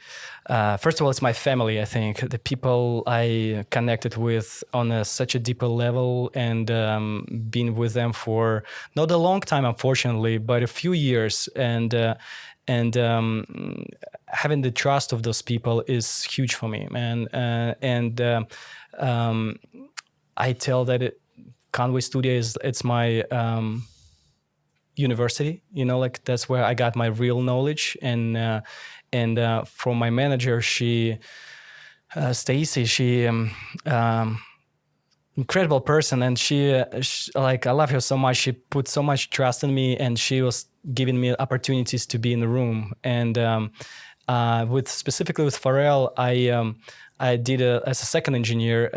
first of all, it's my family, I think. The people I connected with on such a deeper level, and been with them for not a long time, unfortunately, but a few years. And having the trust of those people is huge for me, man. I tell that Conway Studio it's my university, like that's where I got my real knowledge. And from my manager, Stacy, she incredible person, and she like, I love her so much. She put so much trust in me, and she was giving me opportunities to be in the room. And specifically with Pharrell, I did as a second engineer.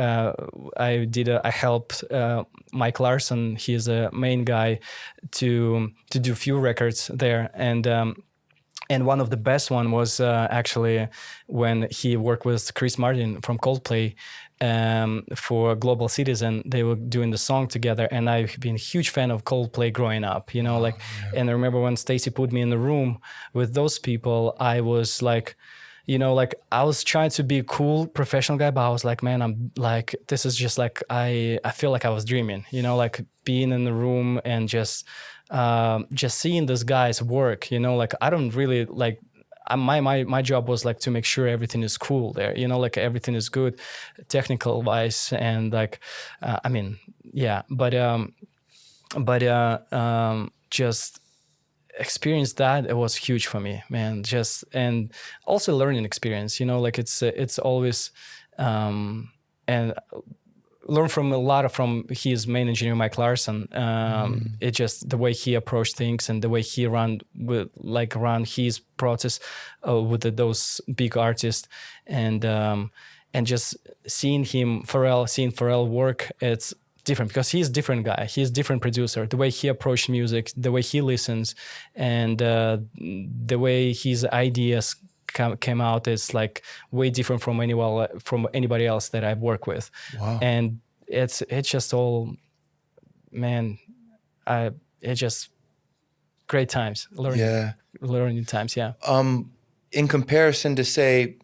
I helped Mike Larson. He is a main guy to do a few records there, and one of the best one was actually when he worked with Chris Martin from Coldplay for Global Citizen. They were doing the song together, and I've been a huge fan of Coldplay growing up, And I remember when Stacy put me in the room with those people, I was like, I was trying to be a cool professional guy, but I was like, man, I'm like, this is just like, I feel like I was dreaming, like being in the room and just seeing these guys work, I don't really like, my job was like to make sure everything is cool there, like everything is good technical wise, and like just experience that, it was huge for me, man. And also learning experience, like it's always and learn from a lot from his main engineer, Mike Larson. It just the way he approached things and the way he ran his process with those big artists, and just seeing Pharrell work, it's different because he's a different guy. He's a different producer. The way he approached music, the way he listens, and the way his ideas came out is like way different from anybody else that I've worked with. Wow. And it's just all, man, it's just great times, learning times. Yeah. In comparison to say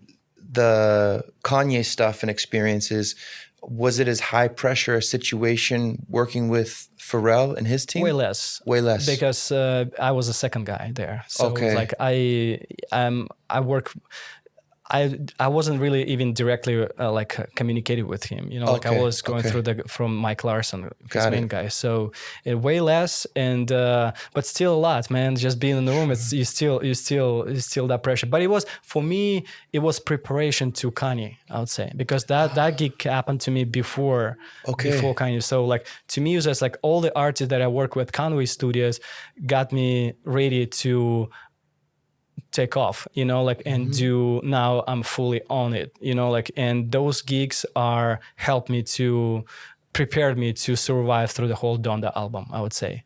the Kanye stuff and experiences, was it as high pressure a situation working with Pharrell and his team? Way less. Because I was a second guy there. So like I work. I wasn't really even directly communicating with him, like I was going through from Mike Larson, his main guy. So way less, and but still a lot, man. Just being in the room, it's you still that pressure. But it was, for me, it was preparation to Kanye, I would say, because that gig happened to me before Kanye. So like to me, it was just like all the artists that I work with, Conway Studios, got me ready to take off, and do, now I'm fully on it, and those gigs helped me to prepare me to survive through the whole Donda album, I would say.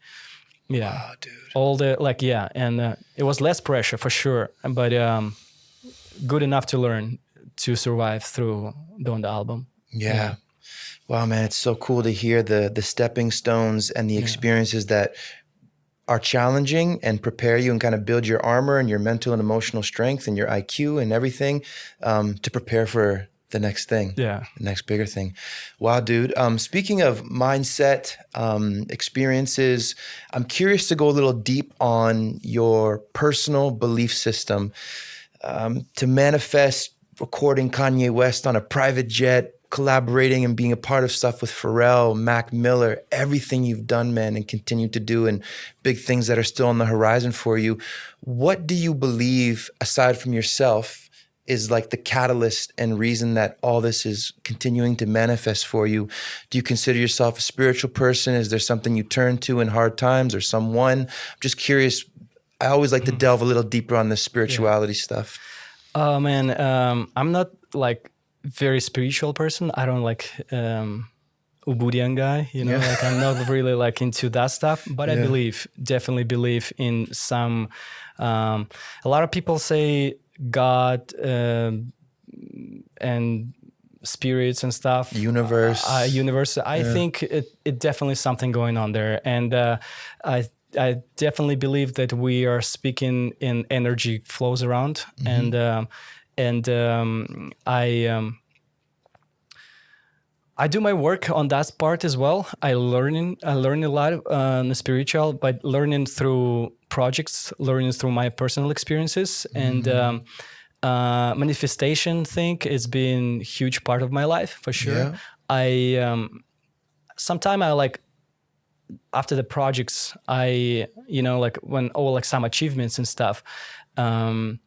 Yeah. Wow, dude. All the and it was less pressure for sure, but good enough to learn to survive through Donda album. Yeah. Wow, man, it's so cool to hear the stepping stones and the experiences that are challenging and prepare you and kind of build your armor and your mental and emotional strength and your IQ and everything to prepare for the next thing, Yeah. the next bigger thing. Wow, dude. Speaking of mindset, experiences, I'm curious to go a little deep on your personal belief system to manifest recording Kanye West on a private jet, collaborating and being a part of stuff with Pharrell, Mac Miller, everything you've done, man, and continue to do, and big things that are still on the horizon for you. What do you believe, aside from yourself, is like the catalyst and reason that all this is continuing to manifest for you? Do you consider yourself a spiritual person? Is there something you turn to in hard times or someone? I'm just curious. I always like to delve a little deeper on the Yeah. spirituality stuff. Oh man, I'm not like very spiritual person. I don't like Ubudian guy, you know, Yeah. like I'm not really like into that stuff, but I Yeah. definitely believe in some, a lot of people say God and spirits and stuff, Universe. universe. I think it definitely something going on there. And I, I definitely believe that we are speaking in energy flows around and I do my work on that part as well. I learn a lot on the spiritual, but learning through projects, learning through my personal experiences, and manifestation thing has been huge part of my life for sure. Yeah. I sometime I like after the projects, I like when all like some achievements and stuff. I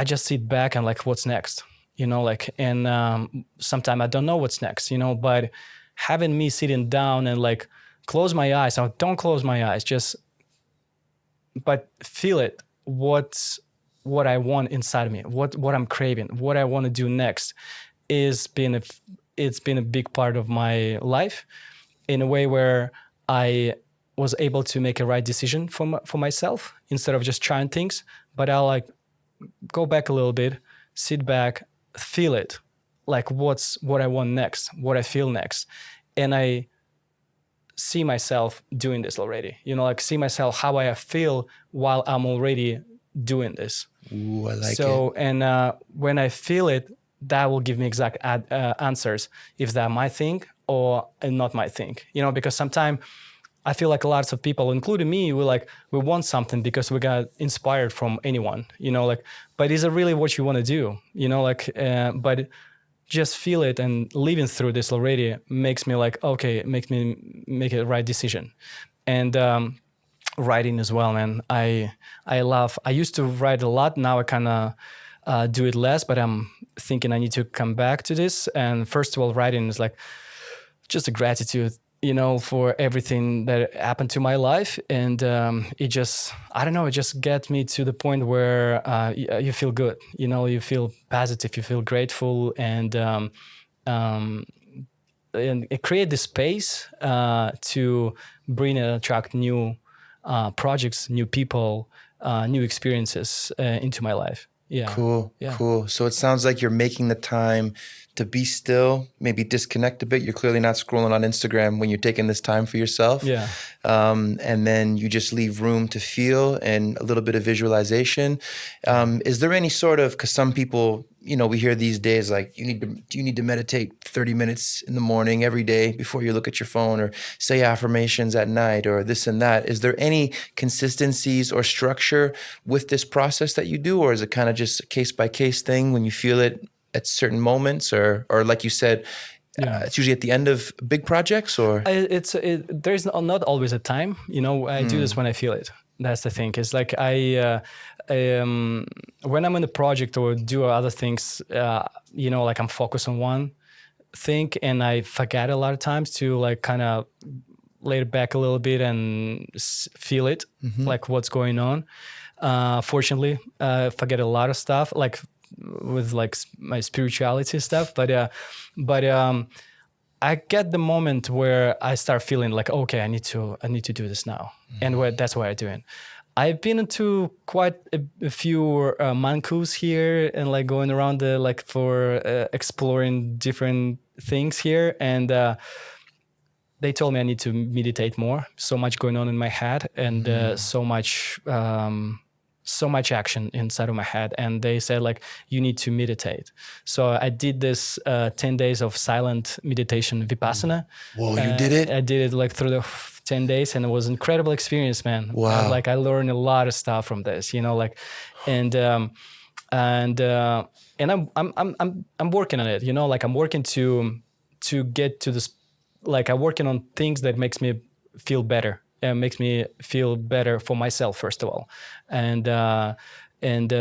just sit back and like, what's next? Like, and sometimes I don't know what's next, but having me sitting down and like close my eyes, or don't close my eyes, just, but feel it, what I want inside of me, what I'm craving, what I want to do next it's been a big part of my life in a way where I was able to make a right decision for myself instead of just trying things, but I'll like go back a little bit, sit back, feel it, like what I want next, what I feel next, and I see myself doing this already. Like see myself how I feel while I'm already doing this. Ooh, I like it. So and when I feel it, that will give me exact answers if that my thing or not my thing. Because sometimes I feel like lots of people, including me, we want something because we got inspired from anyone, like, but is it really what you want to do? But just feel it and living through this already makes me like, okay, makes me make a right decision. And writing as well, man. I used to write a lot. Now I kind of do it less, but I'm thinking I need to come back to this. And first of all, writing is like just a gratitude, for everything that happened to my life. And it just, I don't know, it just gets me to the point where you feel good, you feel positive, you feel grateful, and it create the space to bring and attract new projects, new people, new experiences into my life. Yeah. Cool, Yeah. cool. So it sounds like you're making the time to be still, maybe disconnect a bit. You're clearly not scrolling on Instagram when you're taking this time for yourself. Yeah. And then you just leave room to feel and a little bit of visualization. Is there any sort of, because some people, we hear these days, like you need to meditate 30 minutes in the morning every day before you look at your phone, or say affirmations at night, or this and that. Is there any consistencies or structure with this process that you do, or is it kind of just a case by case thing when you feel it at certain moments, or like you said, Yeah. it's usually at the end of big projects, or? There's not always a time, I do this when I feel it. That's the thing. It's like when I'm in a project or do other things, like I'm focused on one thing and I forget a lot of times to like kind of lay it back a little bit and feel it, like what's going on. Fortunately, forget a lot of stuff, like with like my spirituality stuff, but I get the moment where I start feeling like, okay, I need to do this now, and that's what I'm doing. I've been into quite a few mancus here and like going around like for exploring different things here, and they told me I need to meditate more. So much going on in my head, and so much action inside of my head. And they said like, you need to meditate. So I did this 10 days of silent meditation, Vipassana. Whoa, you did it? I did it like through the 10 days, and it was an incredible experience, man. Wow. Like I learned a lot of stuff from this, you know, like, and I'm working on it, you know, like I'm working to get to this, like I'm working on things that makes me feel better, and makes me feel better for myself, first of all.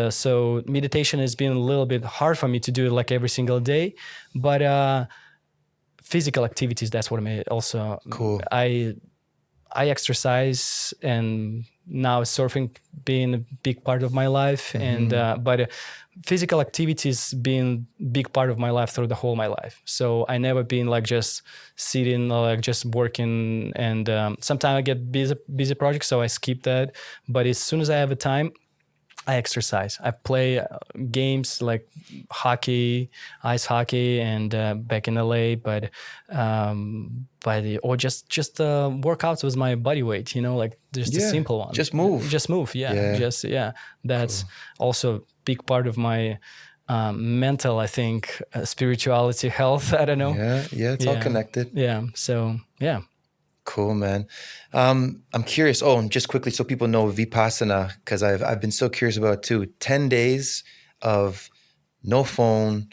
So meditation has been a little bit hard for me to do it like every single day, but physical activities, that's what I made also. Cool. I exercise, and now surfing being a big part of my life, but physical activities being a big part of my life through the whole my life. So I never been like just sitting or like just working, and sometimes I get busy projects, so I skip that. But as soon as I have a time, I exercise. I play games like hockey, ice hockey, and back in LA, or just workouts with my body weight. You know, like just a simple one. Just move. Yeah. That's also a big part of my mental, I think, spirituality, health. I don't know. Yeah. It's all connected. Yeah. So yeah. Cool, man. I'm curious. Oh, and just quickly, so people know Vipassana, because I've been so curious about it too. 10 days of no phone.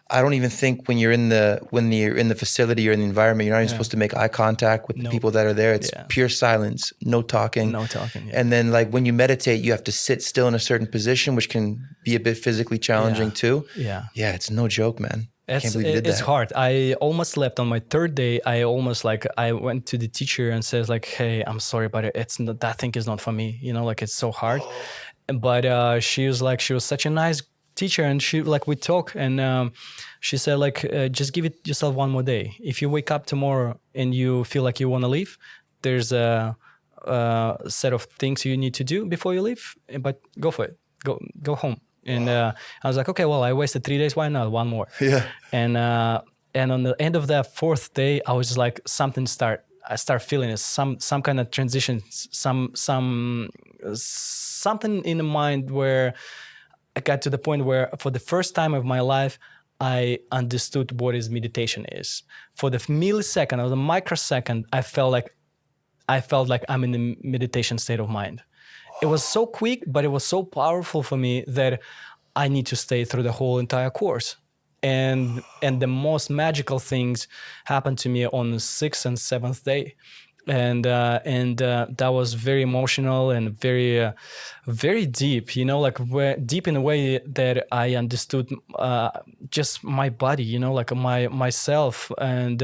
I don't even think when you're in the facility or in the environment, you're not even supposed to make eye contact with the people that are there. It's pure silence, no talking. No talking. Yeah. And then like when you meditate, you have to sit still in a certain position, which can be a bit physically challenging too. Yeah. Yeah, it's no joke, man. I can't believe you did that. It's hard. I almost slept on my third day. I went to the teacher and says like, hey, I'm sorry, but that thing is not for me. You know, like it's so hard. But she was such a nice teacher, and we talk, and she said like, just give it yourself one more day. If you wake up tomorrow and you feel like you want to leave, there's a set of things you need to do before you leave, but go for it. Go home. And I was like, okay, well, I wasted 3 days. Why not one more? Yeah. And on the end of that fourth day, I was just like, I start feeling it, some kind of transition, something in the mind where I got to the point where for the first time of my life, I understood what is meditation is. For the millisecond or the microsecond, I felt like I'm in the meditation state of mind. It was so quick, but it was so powerful for me that I need to stay through the whole entire course. And the most magical things happened to me on the 6th and 7th day. And that was very emotional and very, very deep, you know, like deep in a way that I understood just my body, you know, like myself, and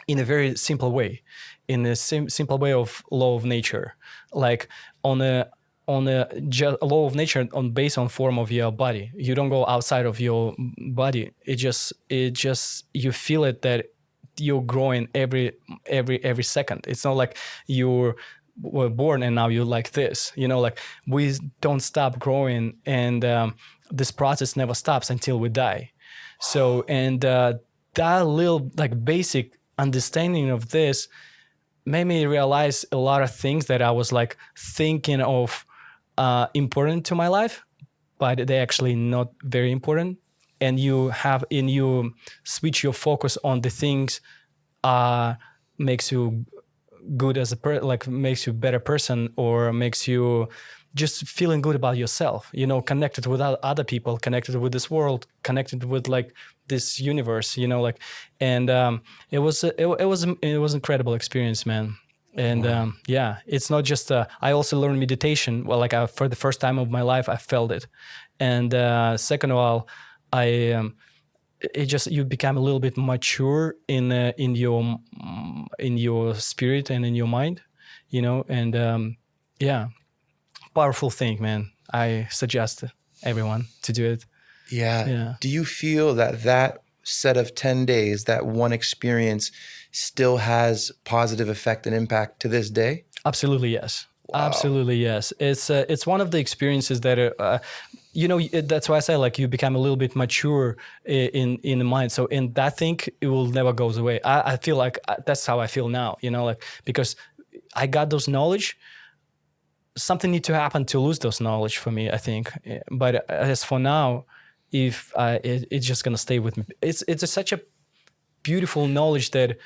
in a very simple way, in a simple way of law of nature, like on a law of nature based on form of your body. You don't go outside of your body. It just you feel it that you're growing every second. It's not like you were born and now you're like this, you know, like we don't stop growing, and this process never stops until we die. So, and that little like basic understanding of this made me realize a lot of things that I was like thinking of important to my life, but they actually not very important. And you switch your focus on the things makes you good as makes you a better person, or makes you just feeling good about yourself, you know, connected with other people, connected with this world, connected with like this universe, you know, like, and it was incredible experience, man. And Wow. It's not just I also learned meditation. Well, like for the first time of my life, I felt it. And second of all, you become a little bit mature in your spirit and in your mind, you know. And powerful thing, man. I suggest everyone to do it. Yeah. Do you feel that set of 10 days, that one experience, still has positive effect and impact to this day? Absolutely, yes. Wow. Absolutely, yes. It's one of the experiences that that's why I say like you become a little bit mature in the mind. So in that thing, it will never goes away. I feel like that's how I feel now, like because I got those knowledge. Something need to happen to lose those knowledge for me, I think. But as for now, if it's just gonna stay with me. It's such a beautiful knowledge that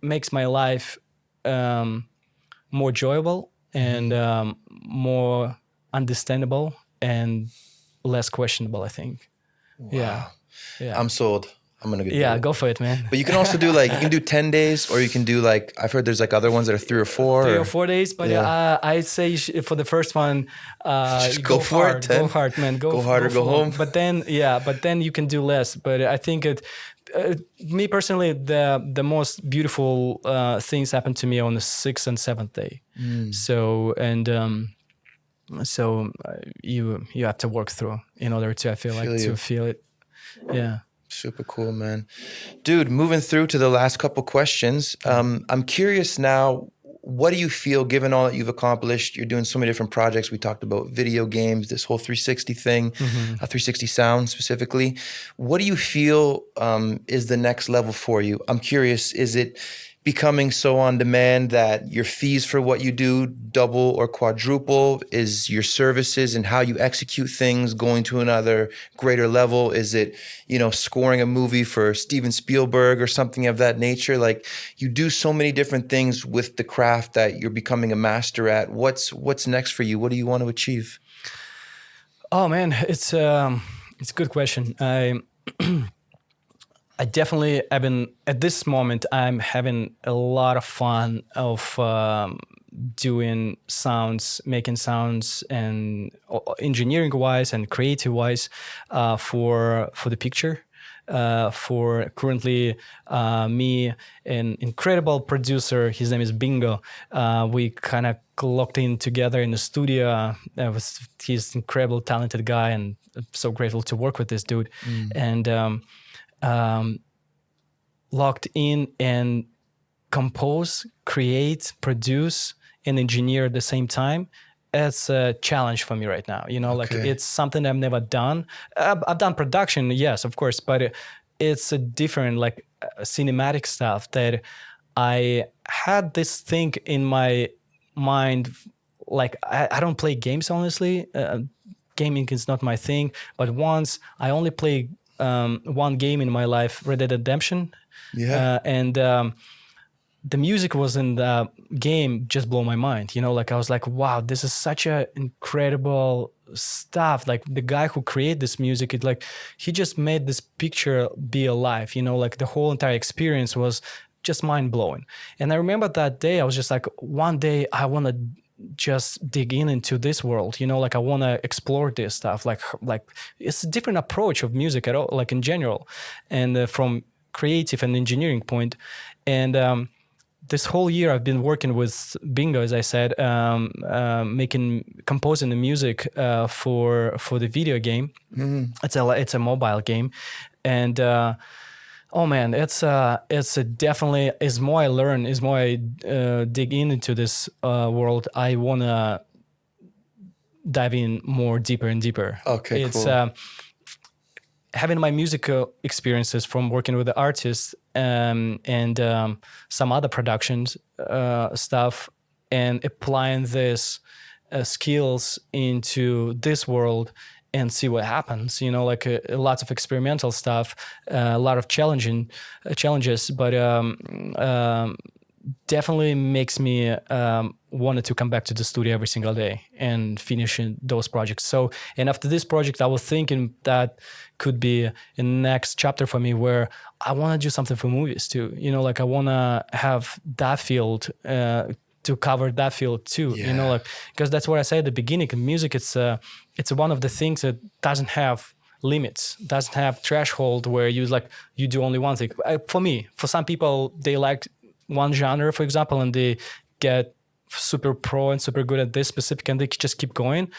makes my life more enjoyable and more understandable and less questionable, I think. Wow. Yeah. I'm sold. I'm gonna do Yeah, it. go for it, man. But you can also do like, you can do 10 days, or you can do like, I've heard there's like other ones that are 3 or 4. 3 or 4 days, but I'd say for the first one, just you go for hard, it. 10. go hard, man. Go hard or go home. But then you can do less. But I think me personally, the most beautiful things happen to me on the 6th and 7th day. So you have to work through in order to to feel it. Yeah. Super cool, man. Dude, moving through to the last couple questions. I'm curious now, what do you feel, given all that you've accomplished? You're doing so many different projects. We talked about video games, this whole 360 thing, 360 sound specifically. What do you feel is the next level for you? I'm curious, is it becoming so on demand that your fees for what you do double or quadruple? Is your services and how you execute things going to another greater level? Is it, scoring a movie for Steven Spielberg or something of that nature? Like, you do so many different things with the craft that you're becoming a master at. What's next for you? What do you want to achieve? Oh man, it's a good question. I definitely have been, at this moment, I'm having a lot of fun of doing sounds, making sounds, and engineering wise and creative wise for the picture. For currently me, an incredible producer, his name is Bingo. We kind of locked in together in the studio. He's an incredible, talented guy, and I'm so grateful to work with this dude. And locked in and compose, create, produce, and engineer at the same time. It's a challenge for me right now. Like it's something I've never done. I've done production, yes, of course, but it's a different, like cinematic stuff that I had this thing in my mind. Like I don't play games, honestly. Gaming is not my thing. But once I only play one game in my life, Red Dead Redemption. Yeah. And the music was in the game just blow my mind. Like I was like, wow, this is such a incredible stuff. Like the guy who created this music, he just made this picture be alive. Like the whole entire experience was just mind blowing. And I remember that day, I was just like, one day I want to just dig into this world, like I want to explore this stuff. Like it's a different approach of music at all, like in general, and from creative and engineering point. And this whole year I've been working with Bingo, as I said, composing the music for the video game. It's a mobile game, and oh man, it's definitely, as more I learn, as more I dig into this world, I wanna dive in more deeper and deeper. Okay, it's cool. Having my musical experiences from working with the artists and some other productions stuff, and applying this skills into this world and see what happens. Like lots of experimental stuff, a lot of challenges, but definitely makes me wanted to come back to the studio every single day and finish those projects. So, and after this project, I was thinking that could be a next chapter for me, where I want to do something for movies too. Like I want to have that field to cover that field too. Like, because that's what I said at the beginning. In music, it's one of the things that doesn't have limits, doesn't have threshold where you do only one thing. For me, for some people, they like one genre, for example, and they get super pro and super good at this specific, and they just keep going,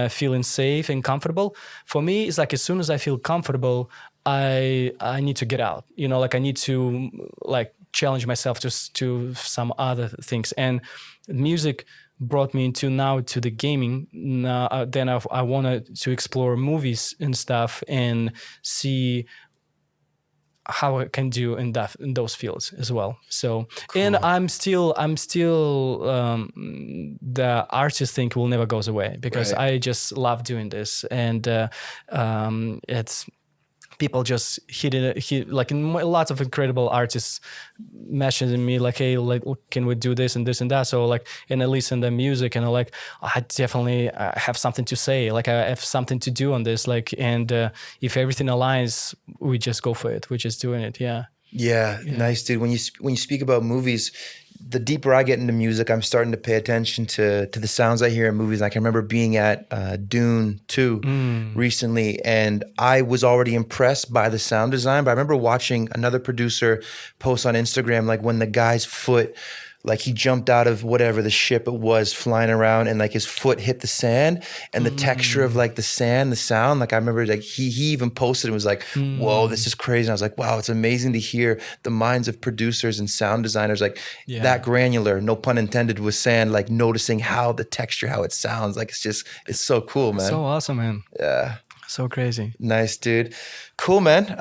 feeling safe and comfortable. For me, it's like as soon as I feel comfortable, I need to get out. Like I need to challenge myself to some other things. And music brought me into now to the gaming. Now, then I wanted to explore movies and stuff and see how I can do in those fields as well. So, and I'm still the artist thing will never goes away because Right. I just love doing this, and it's people just hit like lots of incredible artists messaging me like, hey, like, can we do this and this and that? So like, and I listen to music and I'm like, I definitely have something to say, like I have something to do on this, like, and if everything aligns, we just go for it, we're just doing it. Yeah, nice, dude. When you speak about movies, the deeper I get into music, I'm starting to pay attention to the sounds I hear in movies. Like I remember being at Dune 2 recently, and I was already impressed by the sound design. But I remember watching another producer post on Instagram, like when the guy's foot, like he jumped out of whatever the ship it was flying around, and like his foot hit the sand, and the texture of like the sand, the sound. Like I remember, like he even posted and was like, "Whoa, this is crazy." And I was like, "Wow, it's amazing to hear the minds of producers and sound designers like that granular, no pun intended, with sand, like noticing how the texture, how it sounds. Like it's so cool, man. So awesome, man. Yeah, so crazy. Nice, dude. Cool, man.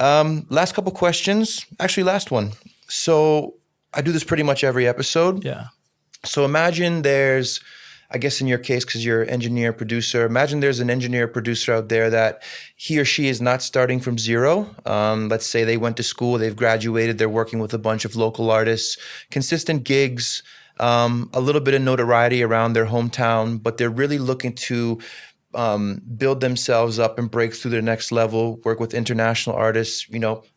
Last couple questions. Actually, last one. So I do this pretty much every episode. Yeah. So imagine there's, I guess in your case, because you're engineer, producer, imagine there's an engineer, producer out there that he or she is not starting from zero. Let's say they went to school, they've graduated, they're working with a bunch of local artists, consistent gigs, a little bit of notoriety around their hometown, but they're really looking to build themselves up and break through their next level, work with international artists,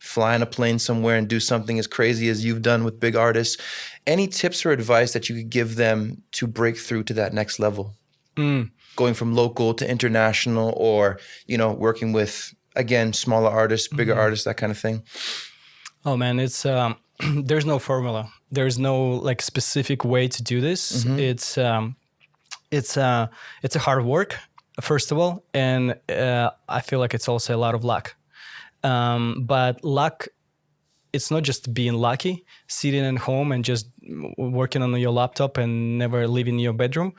fly on a plane somewhere and do something as crazy as you've done with big artists. Any tips or advice that you could give them to break through to that next level? Going from local to international, or, working with, again, smaller artists, bigger artists, that kind of thing? Oh man, it's there's no formula. There's no like specific way to do this. It's a hard work, first of all, and I feel like it's also a lot of luck. But luck, it's not just being lucky, sitting at home and just working on your laptop and never leaving your bedroom.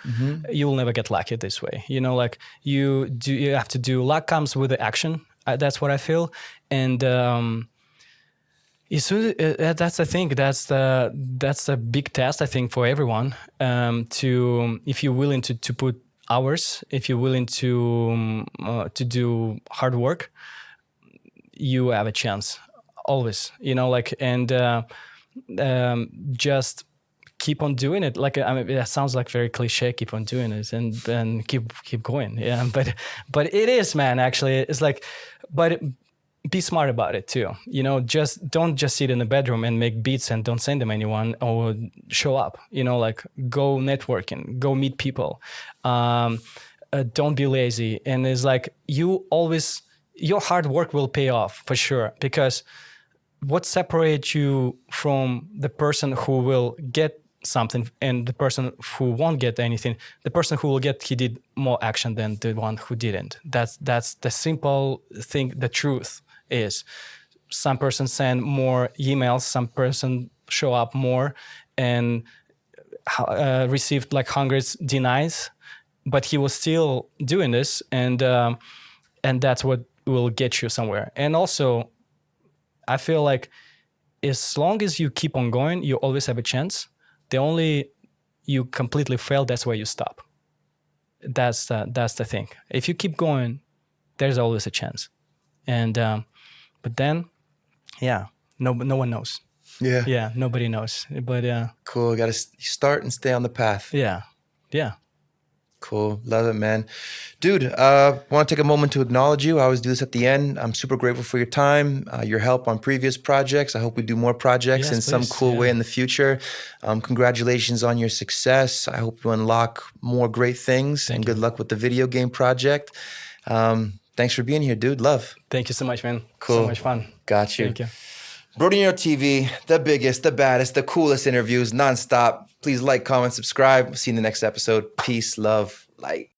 You will never get lucky this way. Like you have to do. Luck comes with the action. That's what I feel, and that's the thing. That's the big test, I think, for everyone. If you're willing to put hours, if you're willing to do hard work, you have a chance always. Just keep on doing it. Like that sounds like very cliche. Keep on doing it and keep going. Yeah, but it is, man. Actually, it's like, but. Be smart about it too. Just don't just sit in the bedroom and make beats and don't send them anyone, or show up. Like go networking, go meet people. Don't be lazy. And it's like your hard work will pay off for sure, because what separates you from the person who will get something and the person who won't get anything, the person who will get, he did more action than the one who didn't. That's the simple thing. The truth is, some person send more emails, some person show up more and received like hundreds denies, but he was still doing this, and that's what will get you somewhere. And also, I feel like as long as you keep on going, you always have a chance. The only you completely fail, that's where you stop. That's the thing. If you keep going, there's always a chance. And but then, no one knows. Yeah, nobody knows. But cool. Got to start and stay on the path. Yeah. Cool. Love it, man. Dude, want to take a moment to acknowledge you. I always do this at the end. I'm super grateful for your time, your help on previous projects. I hope we do more projects in some cool way in the future. Congratulations on your success. I hope you unlock more great things, and good luck with the video game project. Thanks for being here, dude. Love. Thank you so much, man. Cool. So much fun. Got you. Thank you. Brodie Nero TV, the biggest, the baddest, the coolest interviews, nonstop. Please like, comment, subscribe. See you in the next episode. Peace, love, light.